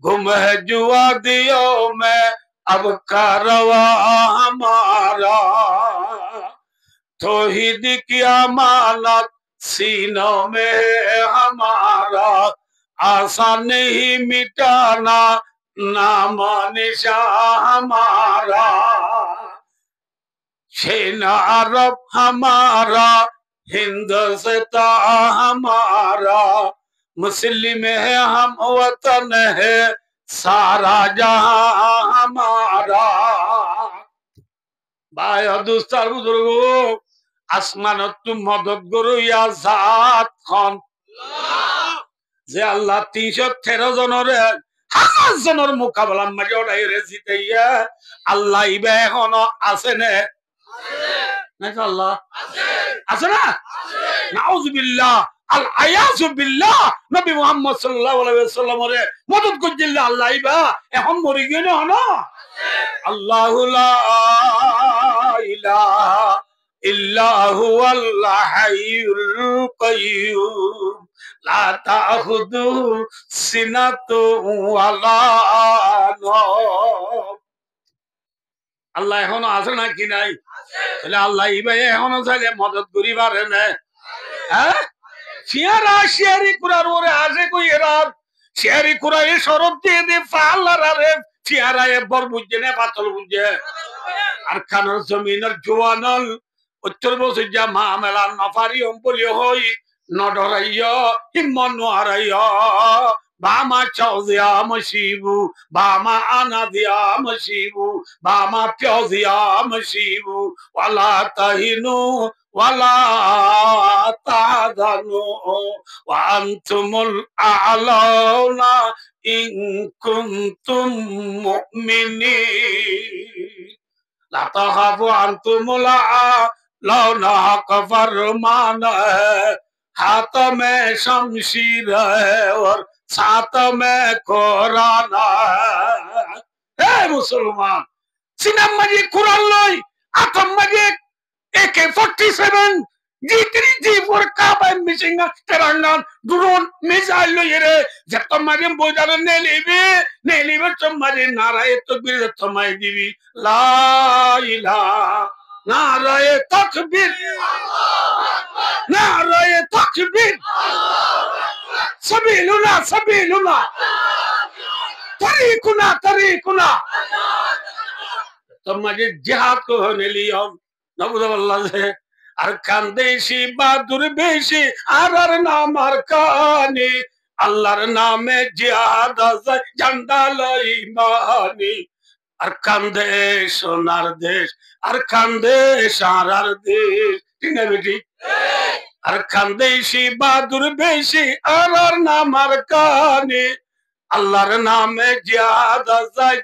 गुम है जुआ दियो में अब कारवा हमारा तौहीद की अमानत सीनों में है हमारा आसान नहीं मिटाना नाम निशा हमारा शेना अरब हमारा हिंदुस्ता हमारा मुस्लिम है हम वतन है सारा जहां हमारा भाई दोस्तार बुजुर्ग आसमान तुम मदद करो या जात खान যে আল্লাহ 313 জনের 1000 জনের মোকাবেলা মাঝে ওটাই জিতাইয়া আল্লাহ ইবে এখনো আছে না আল্লাহ আছে না নাউজুবিল্লাহ আল আয়াযু বিল্লাহ নবী মুহাম্মদ সাল্লাল্লাহু আলাইহি ওয়াসাল্লামের মদদ কইল্লা আল্লাহ ইবা এখন মরি গেল না আল্লাহু লা ইলাহা ইল্লা হুয়াল হাইয়ুল কাইয়্যুম লা তাখুদু সিনাতু ওয়ালা নওম আল্লাহ এখনো আছে নাকি নাই তাহলে আল্লাহ ইবাই এখনো চাইলে মদদ করিবারে না হ্যাঁ ফিয়ারা শেয়ারি কুরার ওরে আসে কই এরা শেয়ারি কুরা এই শরত দিয়ে দে ফালারে ফিয়ারা এ বর বুঝে না পাতল বুঝে আর খানার জমিনের জোয়ানল উত্তর বসে যা মামেলা নফারি অম্বলি হই নডরাইয়া হিম্মন নোহারাইয়া বামা চাও দিয়া মশিবু বামা আনা দিয়া মশিবু বামা পিও দিয়া মশিবু ওয়ালা তাহিনু ওয়ালা তাহাজানু ওয়া আনতুমুল আ'লাউনা ইন কুনতুম মুমিনিন লা তাখাফু আনতুমুল আ'লাউনা কফরমান है हाथ में शमशीर है और साथ में कोराना हे मुसलमान सिनेमा माजी कुरान लई आतम माजी AK-47 G3 G4 kabay misinga terangan drone missile lo yere jatto marim bojaro nelibe tomari naraye takbir tomai dibi la ilaha naraye takbir naraye takbir sabiluna tarikuna tomari jihad ko hone liyo नबुदल्लाह से अरकान देशी बहादुर बेशी आरर नाम अरकानी अल्लाहर नामे जिहाद झंडा लाई मानी अरकान देश सोनार देश अरकान देश आरर देश ठीक है बेटी अरकान देशी बहादुर बेशी आरर नाम अरकानी अल्लाहर नामे जिहाद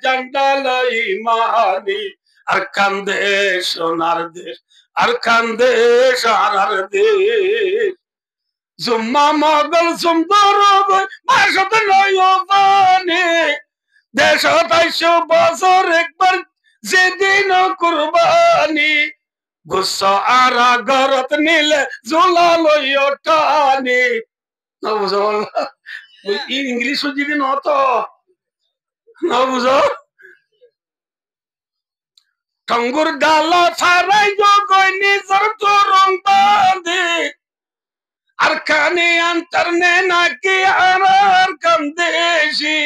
झंडा लाई मानी अरकान देश सोनार देश अरकान देश आरर देश जुम्मा मोगल सुंदर भाषत नयोबानी देश ताइशो बसर एकबार जेदिन कुर्बानी गुस्सा आरा गरत नीले झोला लयो टानी ना बुझो इंग्लिश बुझी न तो ना बुझो टंगुर डाला फाराई जो कोई निजर तो रंग बांधे अरकाने अंतरने ना की आरार कंदेशी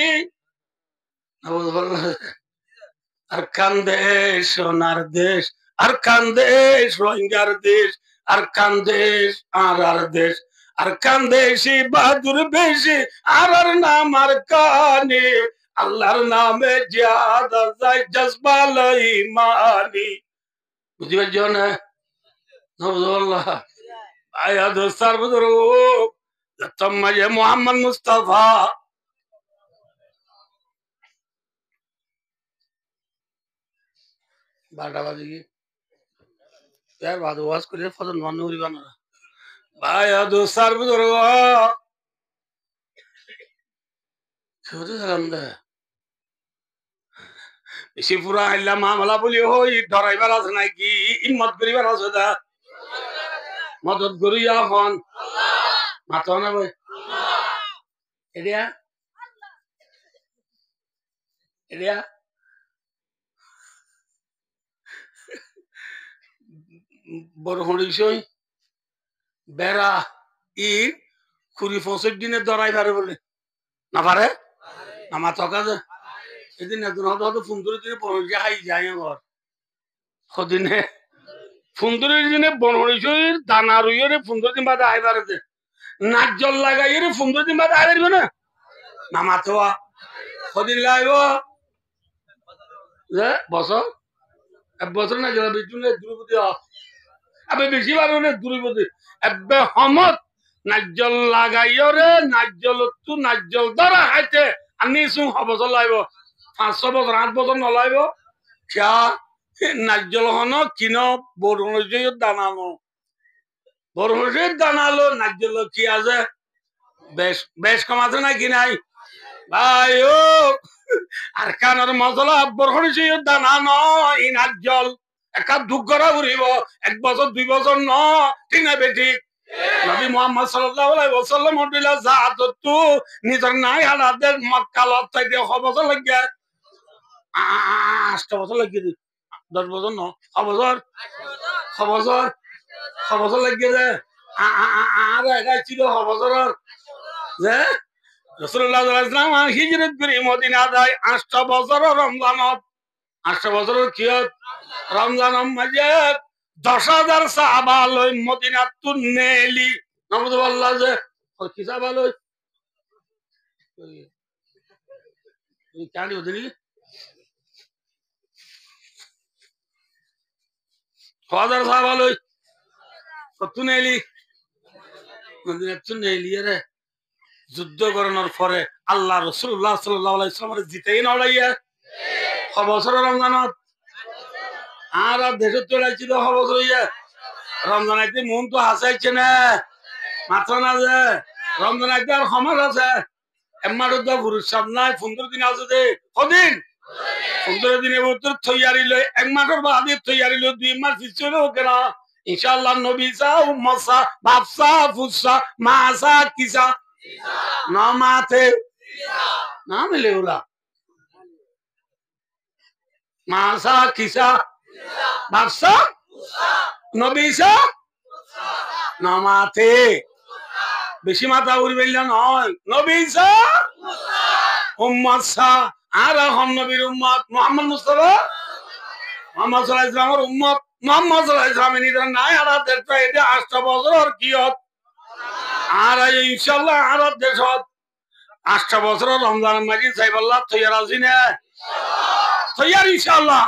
अरकान देश सोनार देश अरकान देश रोहिंग्यार देश अरकान देश आरार देश अरकान देशी बहादुर बेशी आरार नाम अरकाने अल्लाहर नामे जिहाद जज्बा लाई मानी बुझी बच्चों ने नबुदल्लाह आया दोस्तार बुजुर्ग तम मजे मोहम्मद मुस्तफा बाटा बाजी यार बाद वास को ले फजल नूरी बना आया दोस्तार बुजुर्ग छोटे सलाम दे इसी पूरा इल्ला मामला बोली हो ये डराइवर आस नहीं की हिम्मत करीबर आस होता मदद करिया कौन मातो ना भाई एडिया बरहोड़ी बेरा इ खुरी फसक दिने डराइवर बोले ना पारे ना मातो का এদিন একজন হয়তো ফুন্দুরের দিনে বনরিয়া হাই যায় আমার সদিনে ফুন্দুরের দিনে বনরিশির দানা রুইরে ফুন্দুর দিন বাদে আই পারে নাক জল লাগাইরে ফুন্দুর দিন বাদে আই পারবে না নামা তো সদিন লাইব যে বছর এক বছর না যাবে বিজুনে দুরুপতি আবে বেশি পারবে না দুরুপতি এবে হমত নাজল লাগাইরে নাজল তু নাজল ধরা খাইতে আনি সুং হবছর লাইব 500 বছর 8 বছর নলাইব क्या নাজল হন কিনো বরুণজের দানানো বরুণজের দানালো নাজল কি আছে বেশ বেশ কম আছে না কি নাই ভাই ও আর কানের মজলা বরুণজের দানানো ই নাজল একা দুগরা উড়িব 1 বছর 2 বছর ন ঠিক না বেটি নবী মুহাম্মদ সাল্লাল্লাহু আলাইহি ওয়াসাল্লাম হদিলা জাহাদতু নিজর নাই হালাদের মক্কা লতাইতে হবছ লাগিয়া 8 বছর লাগিয়ে 10 বছর ন বছর লাগিয়ে দে আর এটা ছিল বছর যে রাসূলুল্লাহ সাল্লাল্লাহু আলাইহি ওয়াসাল্লাম হিজরত করে মদিনা যায় 8 বছর রমজানত 8 বছর কিয়ত রমজান মাঝে 10,000 সাহাবা লই মদিনা তুনেলি নামুদুল্লাহ যে কি সাহাবা লই এই কানি ওদিনি ফাদার সাহাবা লই তুনেলি মদিনা তুনেলি রে যুদ্ধ করানোর পরে আল্লাহ রাসূলুল্লাহ সাল্লাল্লাহু আলাইহি ওয়াসাল্লাম জিতেই না লাইয়া বছর রমজানত আর দেশে চলাইছিল বছর ইয়া রমজান আইতে মন তো হাসাইছে না মাত্র না যে রমজান আইতে আর সমাজ আছে এমারও তো পুরুষ সব নাই 15 দিন আছে দে কদিন 15 দিনের ভিতর তৈয়ারি লই এক মাসের বাদে তৈয়ারি লই 2 মাস পিছনে ওকে না ইনশাআল্লাহ নবী সা উম্মত সা বাপ সা ফুসা মা সা কিসা না মাতে না মিলে ওরা মা সা কিসা বাপ সা নবী সা না মাতে বেশি মাথা উড়বেল নয় নবী সা উম্মত সা আর হন নবীর উম্মত মুহাম্মদ মুস্তাফা মুহাম্মদ সাল্লাল্লাহু আলাইহি ওয়াসাল্লামের উম্মত মুহাম্মদ সাল্লাল্লাহু আলাইহি ওয়াসাল্লাম নিদান নাই আর দেখতে এটা 8 বছর আর কি হত আর ইনশাআল্লাহ আর দেশত 8 বছর রমজান মাঝে সাইবাল্লাহ তৈয়ার আছি না তৈয়ার ইনশাআল্লাহ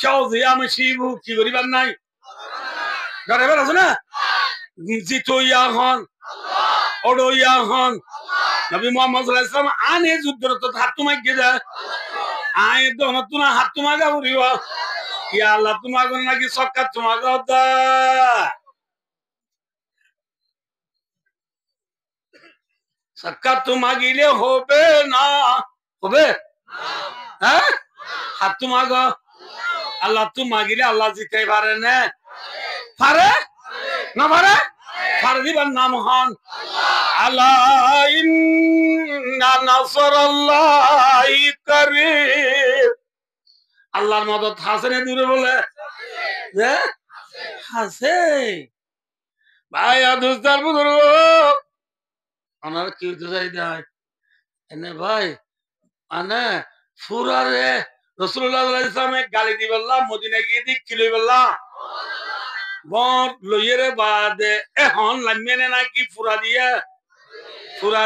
সৌদি আমি শিবু কি করিবার নাই ডরাইবার আছে না জিতো ইয়া হন ওডো ইয়া হন নবী মুহাম্মদ সাল্লাল্লাহু আলাইহি ওয়াসাল্লাম আনে যুদ্ধরত হাত তোমায় গেদা আয় দোন তুনা হাত তোমায় গাবরিও ইয়া আল্লাহ তোমাকে নাকি সক্কা তোমাকে দা সক্কা তোমাগিলে হবে না হবে হ্যাঁ হাত তোমাগ আল্লাহ তোমাগিলে আল্লাহ জিতাই পারে না পারে না পারে পারে দিবার নাম হন আল্লাহ ইন্না নাসরাল্লাহি কারীব আল্লাহর মদত হাসেনে দূরে বলে যে হাসে ভাই আদুস্তার বুজুর্গ ওনার কি হতে চাই দেয় এনে ভাই মানে ফুরারে রাসূলুল্লাহ সাল্লাল্লাহু আলাইহি ওয়াসাল্লাম গালি দি বললাম মদিনা গিয়ে দি কি লই বললাম বর লইরে বাদে এখন লামিনে নাকি ফুরা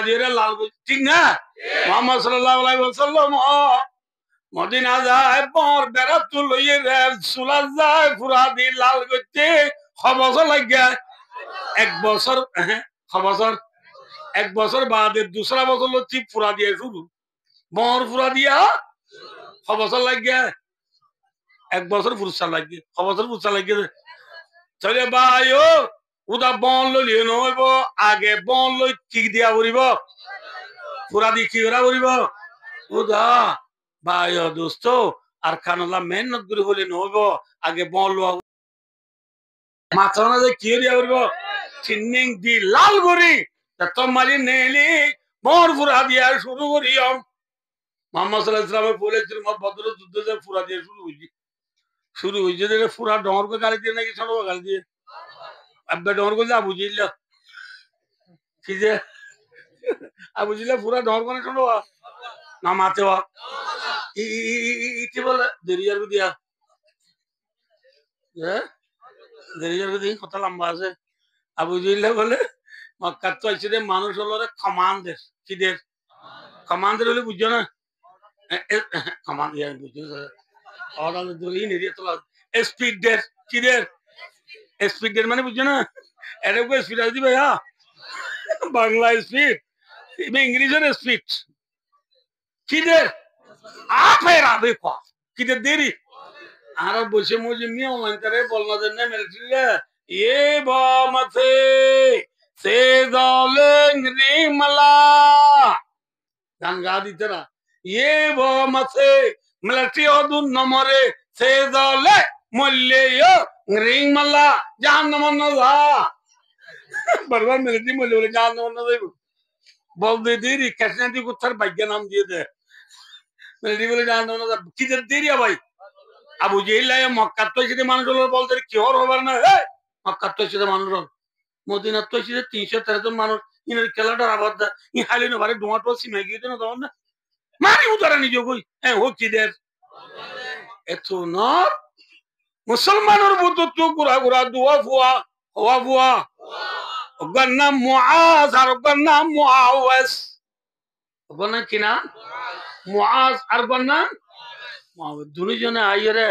দিয়ে লাল ঠিক না মুহাম্মদ সাল্লাল্লাহু আলাইহি ওয়াসাল্লাম মদিনা যায় বর বেরাত লইরে সুলা যায় ফুরা দি লাল করতে খবর লাগে 1 বছর 1 বছর বাদে दूसरा বছর লচ্ছি ফুরা দিয়ে শুরু বর ফুরা দিয়া খবর লাগে 1 বছর ফুরসা লাগে খবর ফুরসা লাগে চলে ভাই ও উদা বন লইলে নইব আগে বন লই ঠিক দিয়া বলিব ফুরা দি কি ওরা বলিব উদা ভাই ও দোস্ত আর খানলা মেহনত করে হলে নইব আগে বন লো মাছনা যে কি দিয়া বলিব চিন্নিং দি লাল গরি তোমারি নেলি বর ফুরা দিয়া শুরু করিম মুহাম্মদ সাল্লাল্লাহু আলাইহি ওয়াসাল্লাম বলেছিল বদর যুদ্ধ যে ফুরা দিয়ে শুরু হইছে যে ফুরা ডর করে গালি দিয়ে নাকি ছোট গালি দিয়ে আব্বা ডর করে আবু জিল কি যে আবু জিল পুরা ডর করে ছোট না মাতে ইতি বলে দেরিয়ার দিয়া দেরিয়ার দি কত লম্বা আছে আবু জিল বলে মক্কা তো আইছে রে মানুষ হলো রে কমান্ডার কি দের কমান্ডার হলে বুঝছো না কমান্ডার বুঝছো और दूरी नहीं रही तो स्पीड डेर किधर स्पीड डेर मैंने पूछा ना अरे को स्पीड आती भैया बांग्ला स्पीड में इंग्लिश है स्पीड किधर आप है राधे को किधर देरी आरा बोले मुझे मियाँ ऑनलाइन करे बोलना देने मेरे लिए ये बामते से दालें रिमला गान गा दी तेरा ये बामते मिलिट्री अदुन नमरे से दले मल्ले यो रिंग मल्ला जहन्नम नजा बरबार मिलिट्री मल्ले बोले जहन्नम नजा बोल दे देरी कैसे दी कुत्थर भाग्य नाम दिए थे मिलिट्री बोले जहन्नम नजा किधर देरी है भाई अबू जेल लाये मक्का तो इसे मानुष लोग बोलते हैं क्यों हो रहा है ना मक्का तो इसे मानुष लोग मोदी न तो इसे 313 मानुष इन्हें केला डरा बात ये हाली ने बारे डोंट वासी में गई तो ना तो ना मारी उतारा नहीं जो कोई है वो किधर एतो ना मुसलमानों बुद्ध तो गुरा गुरा दुआ फुआ हुआ फुआ गन्ना मुआज और गन्ना मुआवस गन्ना किना मुआज और गन्ना मुआवस दोनों जने आये रे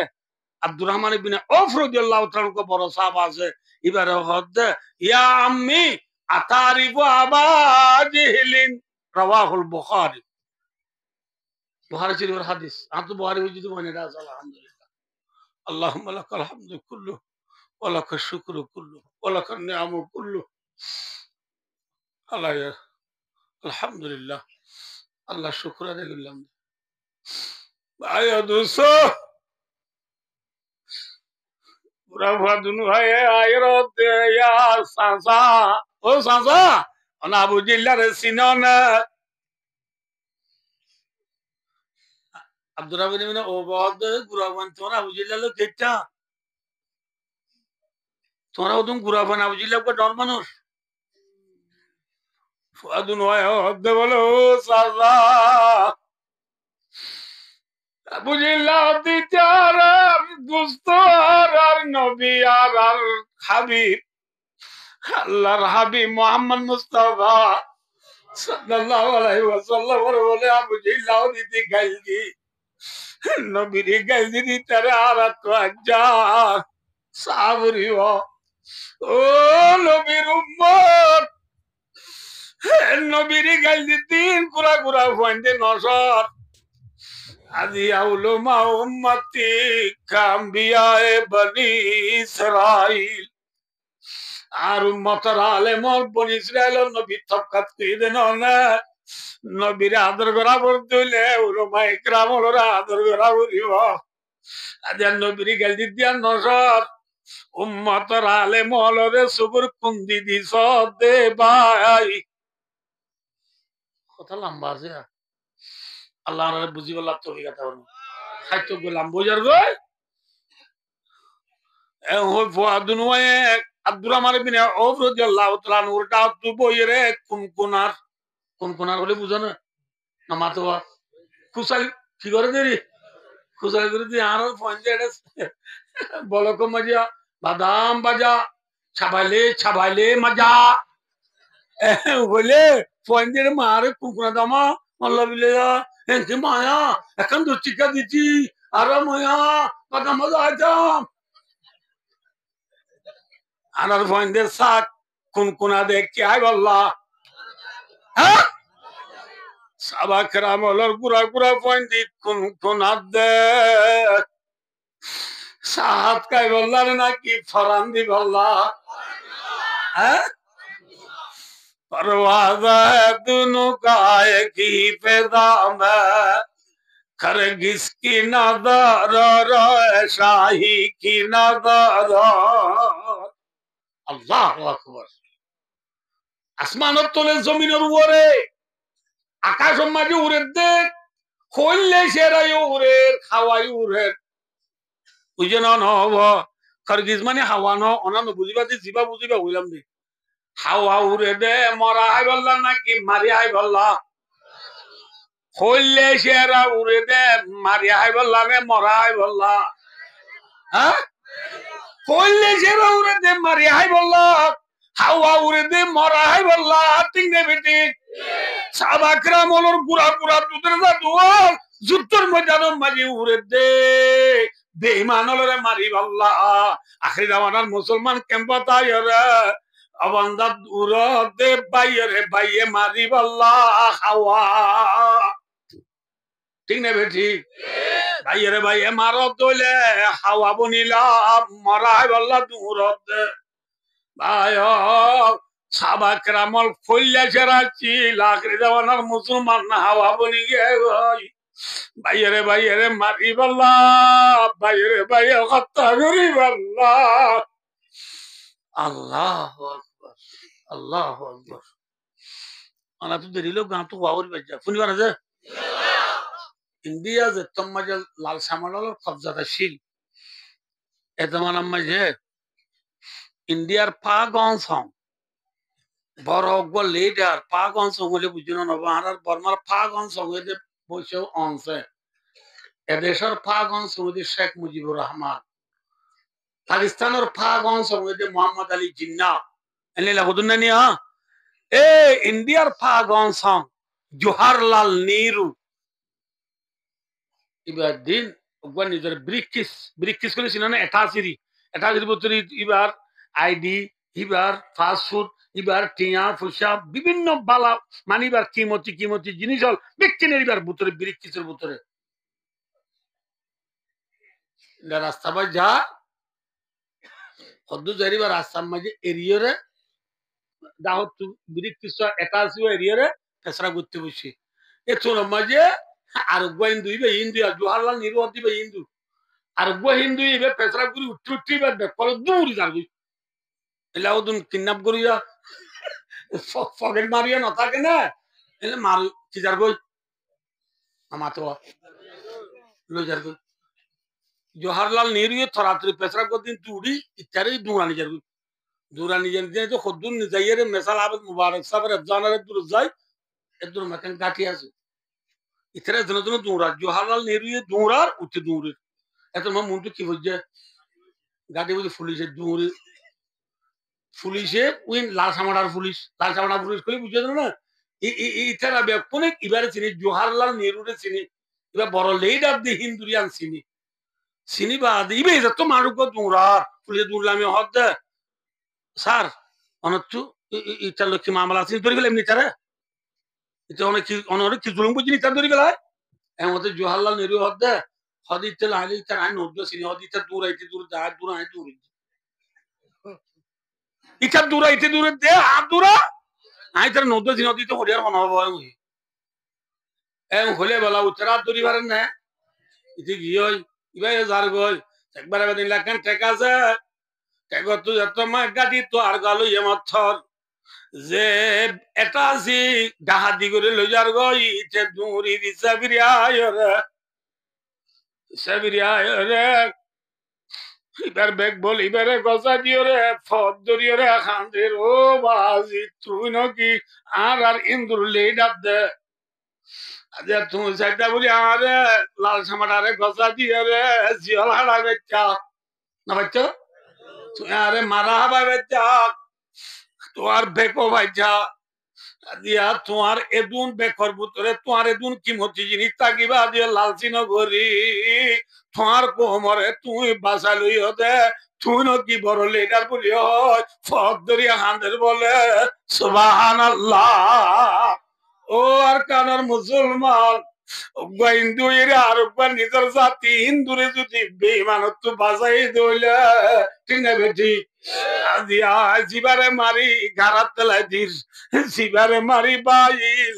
अब्दुर्रहमान बिन औफ रज़ियल्लाहु ताआला को बड़ा साहब आसे इबारे हद या अम्मी अतारिफु अबा जहलिन रवाहुल बुखारी बुखारी शरीफ हदीस आप तो बुखारी वजह बने रहा अल्हम्दुलिल्लाह अल्लाहुम्मा लकल हम्दु कुल्लु व लकल शुक्रु कुल्लु व लकल निअमु कुल्लु अल्लाह আলহামদুলিল্লাহ আল্লাহ শুকর আদায় করলাম ভাই দুশো পুরা ভুয়া দুনু ভাই আয়রত ইয়ার সাসা ও সাসা অনা আবু জিল্লার সিনন আব্দুর রাব্বিন মিনা ও বদ গুরাবান তোরা আবু জিল্লাল কেটা তোরা ওদুম গুরাবান আবু জিল্লাল কো ডর মানুষ ফুয়া দুনু ভাই হদ্দে বলো সাসা আবু জিল্লাহ দিতার দুস্ত আর নবী আর হাবিব আল্লাহর হাবিব মুহাম্মদ মুস্তাফা সাল্লাল্লাহু আলাইহি ওয়াসাল্লাম বলে আবু জিল্লাহ দিতে গাইলি নবীর গাইলি দিতারে আর তো আজ্জা সাবরি ও নবীর উম্মত নবীর গাইলি দিন কুরা কুরা ফাইন্দে নসর আজি আউলমা উম্মতি কাম্বিয়ায়ে বনি ইসরাইল আর উম্মতর আলেমর বনি ইসরাইল নবী তফকাত কইদে না নবীর আদর করা বলতে উলমা ইকরাম ওরা আদর করা বলিব আজ নবীর গালি দিয়া নসর উম্মতর আলেম হলরে সুবুর কুন্দি দিস দে ভাই কথা লম্বা আছে আল্লাহ বুঝি বললাম তো কথা বলবো খাইতে গেলাম বোঝার গই আব্দুর রহমান বিন আউফ রাদিয়াল্লাহু তাআলা ওরটা তো বইরে কোন বলে বুঝো না না মাতোয়া খুসাই কি করে দেরি খুসাই করে দিয়ে আর পয়েন্ট বলক মজা বাদাম বাজা ছাবাইলে মজা বলে পয়েন্ট মারে কুকুরা দামা আল্লাহ বিলে এনকে মায়া এখন তো টিকা দিচ্ছি আর মায়া বাদাম মজা আইতাম আনার পয়েন্টের শাক কোনা দেখছি আই বললা হ্যাঁ সাবাকেরাম হলোর গুড়া পয়েন্ট কোনা দে সাহাত কাই বললা নাকি ফরান দি বললা হ্যাঁ परवाज़ा दुनू गाय की पैदा में खरगिस की नजर शाही की नजर আল্লাহ আকবার আসমানের তলে জমিনের উপরে আকাশ মাঝে উড়ে দেখ খইলে সেরাই উড়ে খাওয়াই উড়ে বুঝে না হব খরগিস মানে হাওয়া ন অনানো বুঝিবা দি জিবা বুঝিবা হইলাম দি হাওয়া উড়ে দে মরা আই বললা নাকি মারি আই বললা খইলে সেরা উড়ে দে মারি আই বললা রে মরা আই বললা হ্যাঁ খইলে সেরা উড়ে দে মারি আই বললা হাওয়া উড়ে দে মরা আই বললা ঠিক নে বেটি সাবাকরাম ওলর গুড়া দুধের যা দুয়ার যুদ্ধের ময়দানের মাঝে উড়ে দে বেঈমান হলরে মারি বললা আখির জামানার মুসলমান কেমবা তাই রে অবন্ধা দূর দে বাইরে বাইয়ে মারি বললা হাওয়া ঠিক না বেটি বাইরে বাইয়ে মারত দইলে হাওয়া বনিলা মরাই বললা দূর দে ভাই সাবাকরামল ফইলা সেরাচ্ছি লাকড়ি জামানার মুসলমান না হাওয়া বনি গে বাইরে মারি বললা বাইরে হত্যা করি বললা আল্লাহ আকবার আল্লাহ আকবার আনা তো দেরিলো গাঁ তো ওয়াওর বাজা শুনিবা না যে ইন্ডিয়া যে তোমাজে লাল সামালাল কবজাটা শিল এতমান মাঝে ইন্ডিয়ার পাগংসং বড় অগ্বর লিডার পাগংসং হলে বুঝিনো নব আর বর্মার পাগংসং এদের বসে অংশে এদেশের পাগংসং শেখ মুজিবুর রহমান পাকিস্তানের পাগংসং মোহাম্মদ আলী জিন্না এনে লাগুন না নিয়া এ ইন্ডিয়ার পাগংসং জওহরলাল নেহরু এবার দিন ওগুলো নিজের ব্রিকিস করেছিল না 88 বছর এবার আইডি এবার ফাস্ট ফুড এবার টিয়া ফুসা বিভিন্ন বালা মানে এবার কিমতি জিনিস হল বিক্রিনের এবার ভিতরে ব্রিকিসের ভিতরে রাস্তা বাই যা হদ্দু যাই এবার রাস্তার মাঝে এরিয়রে দাহত ব্রিকিস 88 এরিয়রে ফেসরা করতে বসে এ তোর মাঝে আরোগ্য হিন্দু ইবে হিন্দু আর জওয়াহরলাল নেহরু দিবে হিন্দু আরোগ্য হিন্দু ইবে ফেসরা করে উঠতে উঠতে ইবে কল দূর যাবি এলাউদ্দিন কিডন্যাপ করিয়া পকেট মারিয়া না থাকে না এলে মারু কি যার গই মাতো লো যার গই জওয়াহরলাল নেহরু থরাত্রি পেছরা করদিন তুড়ি ইত্যাদি দুরানি যার দুরানি জানি তো খদ্দুন যাইয়ের মেসাল আবেদ মুবারক সাহেবের আফজানের দূর যায় এদুর মাকান কাটি আছে ইতরে দিন দিন দৌড়া জওয়াহরলাল নেহরু দৌড়ার উঠে দৌড়ে এত মনটা কি বুঝছে গাড়ি বুঝে পুলিশের দৌড়ে পুলিশে ওই লাল সামাটার পুলিশ করে বুঝে না ইতারা কোন এবারে চিনি জওয়াহরলাল নেহরুরে চিনি এবার বড় লিডার দি হিন্দুরিয়ান চিনি চিনি বাদ ইবে তো মারুক দৌড়ার পুলিশে দৌড়লামে হদ স্যার অনচ্ছু ইটার লক্ষ্মী মামলা চিনি ধরে গেলে এমনি তারা এটা অনেক কি জুলুম বুঝিনি তার ধরে গেল এর মধ্যে জওয়াহরলাল নেহরু হদ হদিতে লাইলে তার আইন হদ্দ চিনি হদিতে দূরাইতে দূর দা দূরাই দূর ইটা দূরাইতে দূরে দে হাত দূরা আই তার নদ্দ চিনি হদিতে হরিয়ার মনোভাব হয় এম হলে বলা উত্তরাত দূরি পারেন না ইতি গিয়ে ইবাই যার গই একবার দিন লাগান টেকা আছে টেকা তো যত মা গাড়ি তো আর গালো এমথর যে এটা আছি ডাহাতি করে লই যার গই ইতে দূরি দিছে সাবিরিয়া রে এবার বেগ বল এবারে গজা দিও রে ফদ দরিও রে খান্দের ও বাজি তুই নাকি আর ইন্দুর লেডাপ দে আচ্ছা তুমি চাইটা বলি আরে লাল সামাটারে গজা দিয়ে রে জিয়াল হাড়া বেচা না বাচ্চা তুই আরে মারা হাবা বেচা তোমার বেকো বাচ্চা দিয়া তোমার এদুন বেকর ভিতরে তোমার এদুন কিমতি জিনিস তাকিবা দিয়ে লালচি নগরী তোমার কোমরে তুই বাসা লই হতে তুই নাকি বড় লিডার বলি হয় ফদ দরিয়া হান্দের বলে সুবহানাল্লাহ ও আর কানার মুসলমান হিন্দু এরা আর নিজের জাতি হিন্দুরে যদি বেমানত্ব বাজাই দইলে ঠিক না বেটি জিবারে মারি গারাত তেলায় দির জিবারে মারি বাই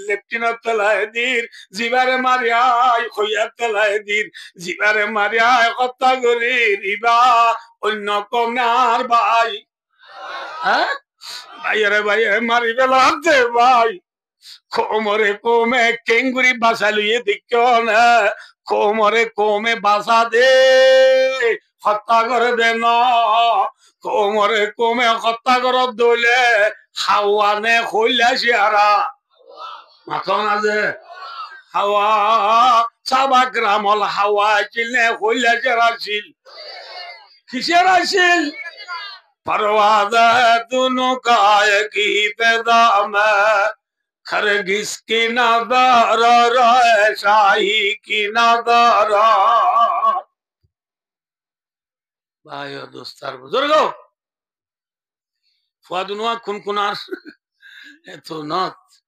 লেফটিনার তেলায় দির জিবারে মারি আয় খইয়ার তেলায় দির জিবারে মারি আয় হত্যা করি রিবা অন্য কনার ভাই হ্যাঁ ভাইয়ারে ভাইয়ারে মারি বেলা দে ভাই কোমরে কোমে কেঙ্গুরি বাসা লইয়ে দিক্ষ না কোমরে কোমে বাসা দে হত্যা করে দে না কোমরে কোমে হত্যা কর দইলে হাওয়া নে হইলা শিয়ারা মাথা না যে হাওয়া সাবা গ্রামল হাওয়া ছিল নে হইলা শিয়ারা ছিল কিসের আসিল परवाज़ दुनो काय की पैदा में खरगिस की नज़र राय शाही की नज़र भाइयों दोस्तार बुजुर्गो फुआदुनुआ खुनखुनार तो नत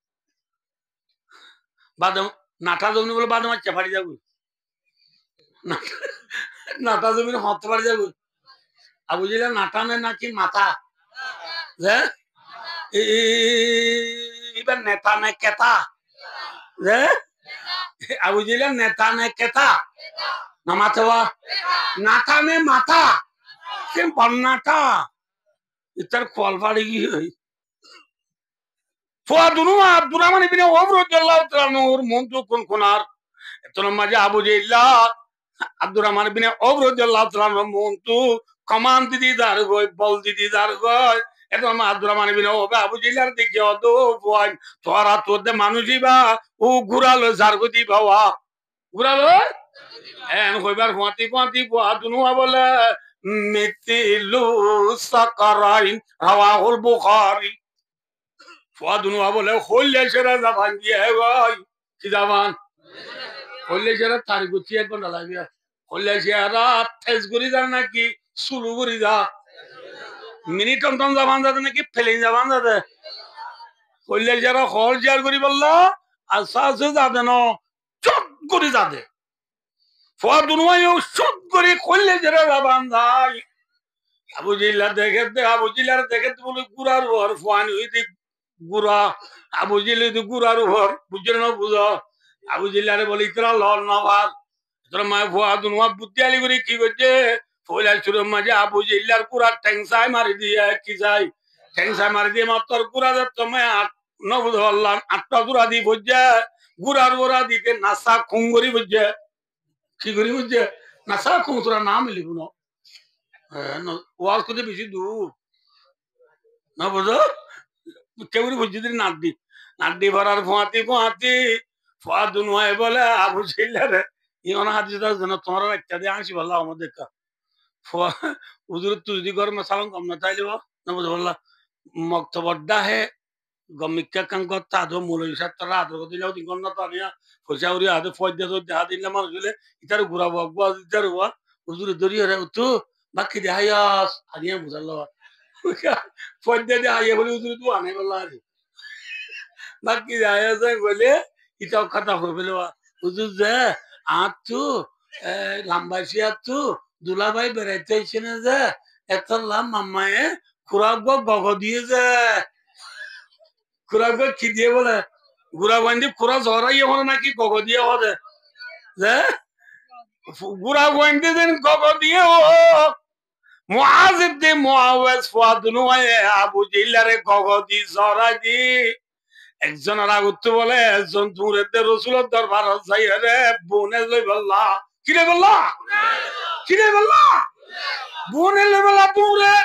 बाद नाटा जमीन बोले बाद में चपाड़ी जागु नाटा जमीन हाथ पड़ जागु अब बुझिला नाटा ने ना की माथा যে এবার নেতা নে কেতা যে আবু জিলা নেতা নে কেতা না মাথা নাটা নে মাথা কেন পান্নাটা ইতার কোয়ালফাড়ি কি হই ফুয়াদুনু আব্দুর রহমান ইবনে ওমর রাদিয়াল্লাহু তাআলা নূর মন্তু কোন কোনার এতন মাঝে আবু জিল্লা আব্দুর রহমান ইবনে ওমর রাদিয়াল্লাহু তাআলা মন্তু কমান দিদি দার গই বল দিদি দার গই এটা আব্দুর রহমান ইবনে ওবে আবু জিলার দিকে অদো বল তোরা তোদের মানুষই বা ও ঘুরালো জারগতি বাবা ঘুরালো এন কইবার ফাঁতি ফাঁতি ফুয়াদুনু বলে মিতিলু সাকারাইন রাওয়াহুল বুখারী ফুয়াদুনু বলে হইলে সেরা জাবান দিয়ে ভাই কি জাবান হইলে সেরা তারিগুতি এক ঘন্টা লাগবে হইলে সেরা তেজ গুরি যা নাকি সুলু গুরি যা মিনিট টন জাবান যাতে নাকি ফেলিং জাবান যাতে হইলে যারা হল জিয়ার করি বললা আচ্ছা আছে যাতে ন চট করে যাতে ফুয়াদুনুয়াও চট করে হইলে যারা জাবান যায় আবু জিল্লা দেখে আবু জিল্লার দেখে বলে গুরার ওর ফুয়ানি হইতে গুড়া আবু জিল্লি গুড়ার উপর বুঝছো না বুঝো আবু জিল্লারে বলি ইতরা লল নবার তোর মা ভুয়া দুনুয়া বুদ্ধি আলি করে কি করছে ফইলা চুরের মাঝে আবু জিল্লার কুড়ার ঠ্যাংসায় মারি দিয়ে কি যাই ঠ্যাংসায় মারি দিয়ে মাত্র কুড়া তুমি নবুধ হল্লাম আটটা গুড়া দি বুঝছে গুড়ার গোড়া দিতে নাসা খুঙ্গরি বুঝছে কি করি বুঝছে নাসা খুং তোরা নাম লিখু না ওয়াজ করতে বেশি দূর না বুঝো কেউ বুঝছি নাড্ডি ভরার ফোঁয়াতি ফোয়া দুনুয়ায় বলে আবু জিল্লারে ইমান হাত তোমার একটা দিয়ে আসি বললা আমাদের उधर तुझी घर में सालों कम नता लियो ना मुझे बोला मक्तबड्डा है गमिक्का कंको तादो मुलो इसा तरा आदर को दिलाओ दिगोन ना तानिया फुजाउरी आदे फौज दे तो दा दिन लमन जुले इधर गुरा बगवा इधर हुआ उधर दरी रे उतु बाकी दे आया आनिया मुझल्ला फौज दे आया बोले उधर तू आने वाला है बाकी दे आया से बोले इता खता हो बोले उधर जे आतु लंबासिया तू দুলাভাই বেড়াইতে এসে না যে এত লাভ মামায়ে খুরাক গগ দিয়ে যে খুরাক কি দিয়ে বলে গুড়া বান্ধি খুরা ঝরাই হলো নাকি গগ দিয়ে হবে যে গুড়া বান্ধি দিন গগ দিয়ে ও মুআজ ইবনে মুআওয়াজ ফাদনু আবু জিল্লারে গগ দি ঝরা দি একজন আর উত্তর বলে একজন দূরেতে রাসূলের দরবার যাই রে বনে লই বল্লা কি রে বল্লা কিরে বললা বোনে লেবেলা দূরে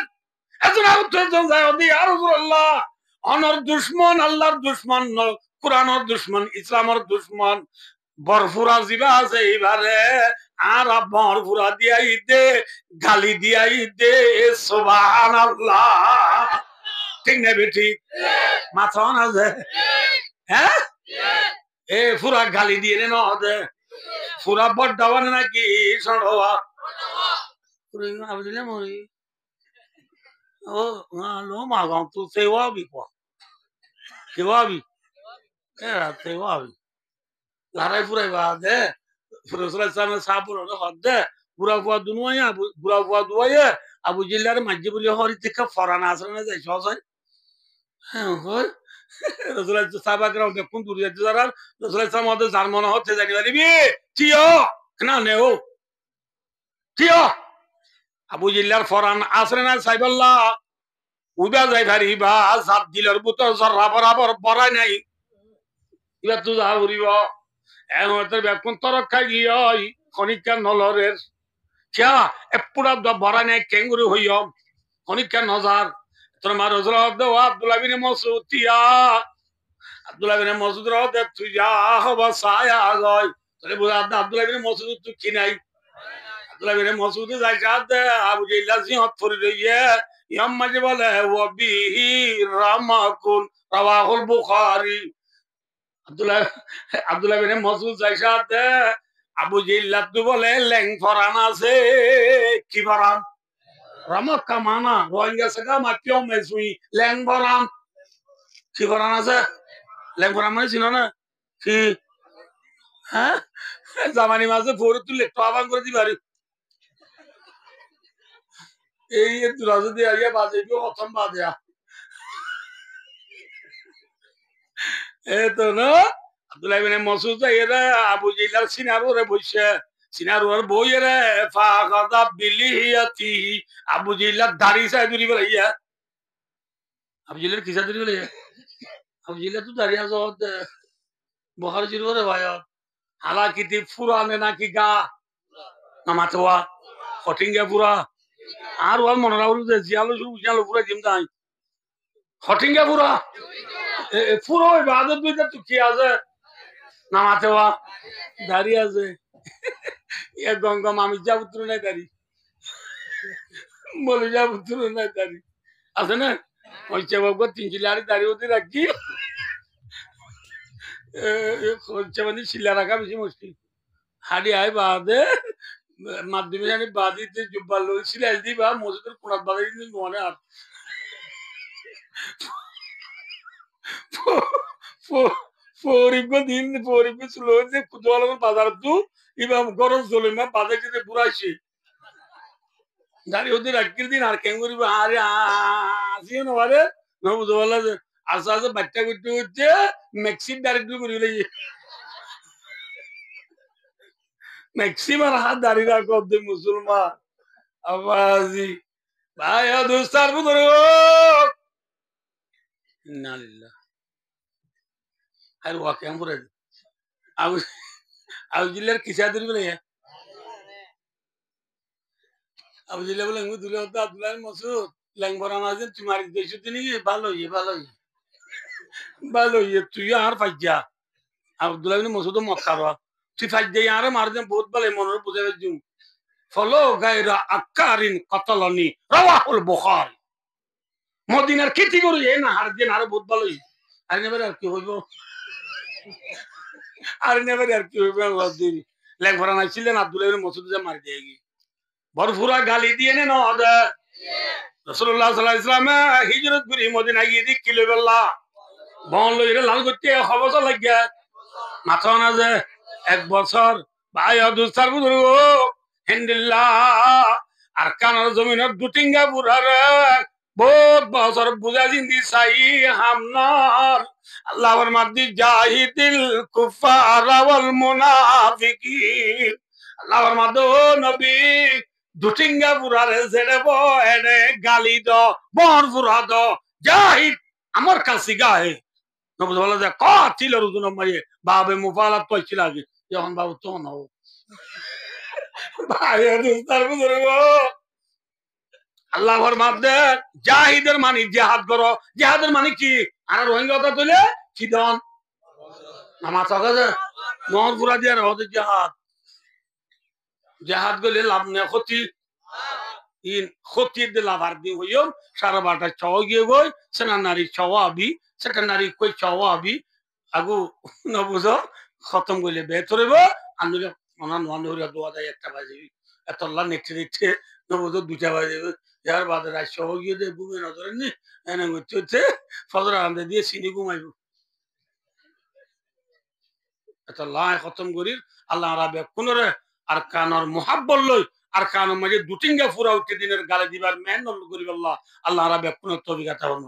এজন উত্তর যায় ওদি আর রাসূলুল্লাহ অনর দুশমন আল্লাহর দুশমন কুরআনের দুশমন ইসলামের দুশমন বরফুরা জিবা আছে এবারে আর বরফুরা দিয়াই দে গালি দিয়াই দে সুবহানাল্লাহ ঠিক না বেটি মাথা না যে হ্যাঁ এ পুরা গালি দিয়ে নে না দে পুরা বড় নাকি সড়ওয়া Abu Dile mori. Oh, lo magang tu sewabi kwa. Sewabi. Era sewabi. Larai pura ba de. Rasulullah sallallahu alaihi wasallam ne hadde. Pura kwa dunuya, pura kwa duaya. Abu Jillar majibuli hori tikka faran asrana jai shosai. Hoy. Rasulullah sahaba kram de kun duriya jarar. Rasulullah sallallahu alaihi wasallam zarmona hote jani bari bi. Tiyo. Kna ne ho. Tiyo. আবু জিল্লার ফরান আসরে না সাইবাল্লাহ উদা যাই ভারিবা সাত দিলের বুতর জরা বরাবর বড়াই নাই ইবা তো যা উড়িব এমতের বেকুন তরক খাই গিয়ই খনিকা নলরের কিয়া এপুরা দ বড়াই নাই কেঙ্গুরু হইয় খনিকা নজার তোর মা রজরাত দো আব্দুল্লাহ বিন মাসউদ তিয়া আব্দুল্লাহ বিন মাসউদ রদ তুই যা হবা সায়া গয় তোরে বুঝা আব্দুল্লাহ বিন মাসউদ তুই কি নাই Abdullah Masud Zakat Abu Jillah ziyarat for रही यम मजबल है वो बिही रामाकुन रवाहुल बुखारी अब्दुल्लाह बिन मसूद जायशात আবু জিল্লাহ তো বলে লেং ফরানা আছে কি ফরান রামা কামানা রোহিঙ্গা সগা মাপিও মেসুই লেং ফরান কি ফরান আছে লেং ফরান মানে চিনো না কি হ্যাঁ জামানি মাঝে ফোর তুলে টবাং করে দিবারি এই দুরাজ দিয়ে আইয়া বাজে গো প্রথম বাজে এ তো না আব্দুল্লাহ ইবনে মাসউদ এরা আবু জিলাল সিনারুরে বইছে সিনারুর বইরে ফাগাদা বিলিহিয়াতি আবু জিলাল দাড়ি সাই দুরি বলাইয়া আবু জিলাল কিসা দুরি বলাইয়া আবু জিলাল তো দাড়ি আজত বুখারী শরীফে ভাই হালাকিতি ফুরানে নাকি গা নামাতোয়া হটিঙ্গা পুরা আর ওর মনে রাখলো যে জিয়ালো শুরু জিয়ালো পুরা জিমদাই হটিঙ্গা পুরা পুরো ইবাদত বিদত তো কি আছে নামাতে ওয়া দাঁড়িয়ে আছে এ গঙ্গা মামি যা পুত্র নাই দাঁড়ি বলে যা পুত্র নাই দাঁড়ি আছে না ওই চেবাবো 3 চিলারি দাঁড়িয়ে ওতে রাখি চেবানি চিল্লা রাখা বেশি মুশকিল হাড়ি আয় বাদে মাধ্যমিক জানি বাদিতে জুব্বা লই সিলাই দিবা মসজিদের কোনাত বাদাই দিন মনে আর ফরিবকে স্লো যে কুদওয়ালার বাজার তো ইবা গরজ চলে না বাজার যেতে বুড়াইছে দাঁড়িয়ে ওদের রাখির দিন আর কেন করিব আরে আসিও না বারে না বুঝওয়ালা আস্তে আস্তে বাচ্চা করতে হচ্ছে ম্যাক্সিম ডাইরেক্ট করে লইয়ে ম্যাক্সিমার হাত দাঁড়িয়ে রাখো মুসলমান আবাজি ভাই দোস্তার বুদর ইন্নালিল্লাহ আর ওয়া কেমন করে আউ আউ জিল্লার কিসা ধরি বলে আউ জিল্লা বলে আমি দুলে হতো আব্দুল্লাহ মাসুদ ল্যাংবরা মাঝে তোমার দেশে তিনি ভালো তুই আর ফাজ্জা আব্দুল্লাহ মাসুদ মক্কার তুই ফাজ্জা আর মার দে বহুত ভালো মনের বুঝাবে জুম ফলো গায়রা আক্কারিন কতলনি রাওয়াহুল বুখারী মদিনার খেতি করু এ না হার দিন আরো বহুত ভালো আর নেবে আর কি হইব আর নেবে আর কি হইব দিন ল্যাংবরা নাইছিলেন আব্দুল্লাহ মাসুদ যে মার দিয়ে গি বরফুরা গালি দিয়ে নে না রাসূলুল্লাহ সাল্লাল্লাহু আলাইহি ওয়াসাল্লাম হিজরত করে মদিনা গিয়ে দেখিল বেলা বন লইরে লাল করতে খবর লাগিয়া মাথা না যে 1 বছর ভাই দুস্তার বুদুর হিন্দিল্লাহ আর কানার জমিনের দুটিঙ্গা বুড়ারে বহুত বছর বুঝা জিন্দি চাই হামনার আল্লাহর মাদ্দি জাহিদিল কুফার ওয়াল মুনাফিকিন আল্লাহর মাদ্দো নবী দুটিঙ্গা বুড়ারে জেড়ে এনে গালি দ বর বুড়া দ জাহিদ আমার কাছে গায়ে নবী বলে যে কাতিল রুজুন মারিয়ে বাবে মুফালাত কইছিল আগে যখন বাবু তো নাও ভাই দোস্তার বুজুর্গ আল্লাহর মাদ্দে জাহিদের মানে জিহাদ করো জিহাদের মানে কি আর রোহিঙ্গা কথা তুলে চিদন নামাজ আগে মহর পুরা দিয়ে হতে জিহাদ জিহাদ গলে লাভ নেই ক্ষতি ইন ক্ষতির দিয়ে লাভ আর দিয়ে হইও সারা বারটা চাওয়া গিয়ে গই সেনা নারী চাওয়া আবি সেটা নারী কই চাওয়া আবি আগু নবুঝ খতম করলে বেতরে আন্দোলন মনা নোয়া নহরিয়া দোয়া দেয় 1টা বাজে এতল্লা নেটে নেটে নবুঝ 2টা বাজে যার বাদে রাত চাওয়া গিয়ে দিয়ে ঘুমে নজরে নি এনে করতে হচ্ছে ফজর আরামদে দিয়ে চিনি ঘুমাইব এতল্লা খতম করি আল্লাহ রাবে কোনরে আর কানর মোহাব্বত লই আর কানর মাঝে দুটিঙ্গা ফুরা উঠে দিনের গালে দিবার মেন নল করি আল্লাহ আল্লাহ রাবে কোন তবিগাতা হন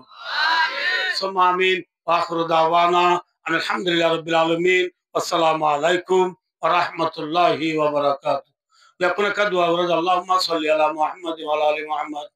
আমিন আমিন ওয়া আখিরু দাওয়ানা আলহামদুলিল্লাহি রাব্বিল আলামিন আসসালামু আলাইকুম ওয়া রাহমাতুল্লাহি ওয়া বারাকাতুহু يكون كدوا ورد اللهم صل على محمد وعلى ال محمد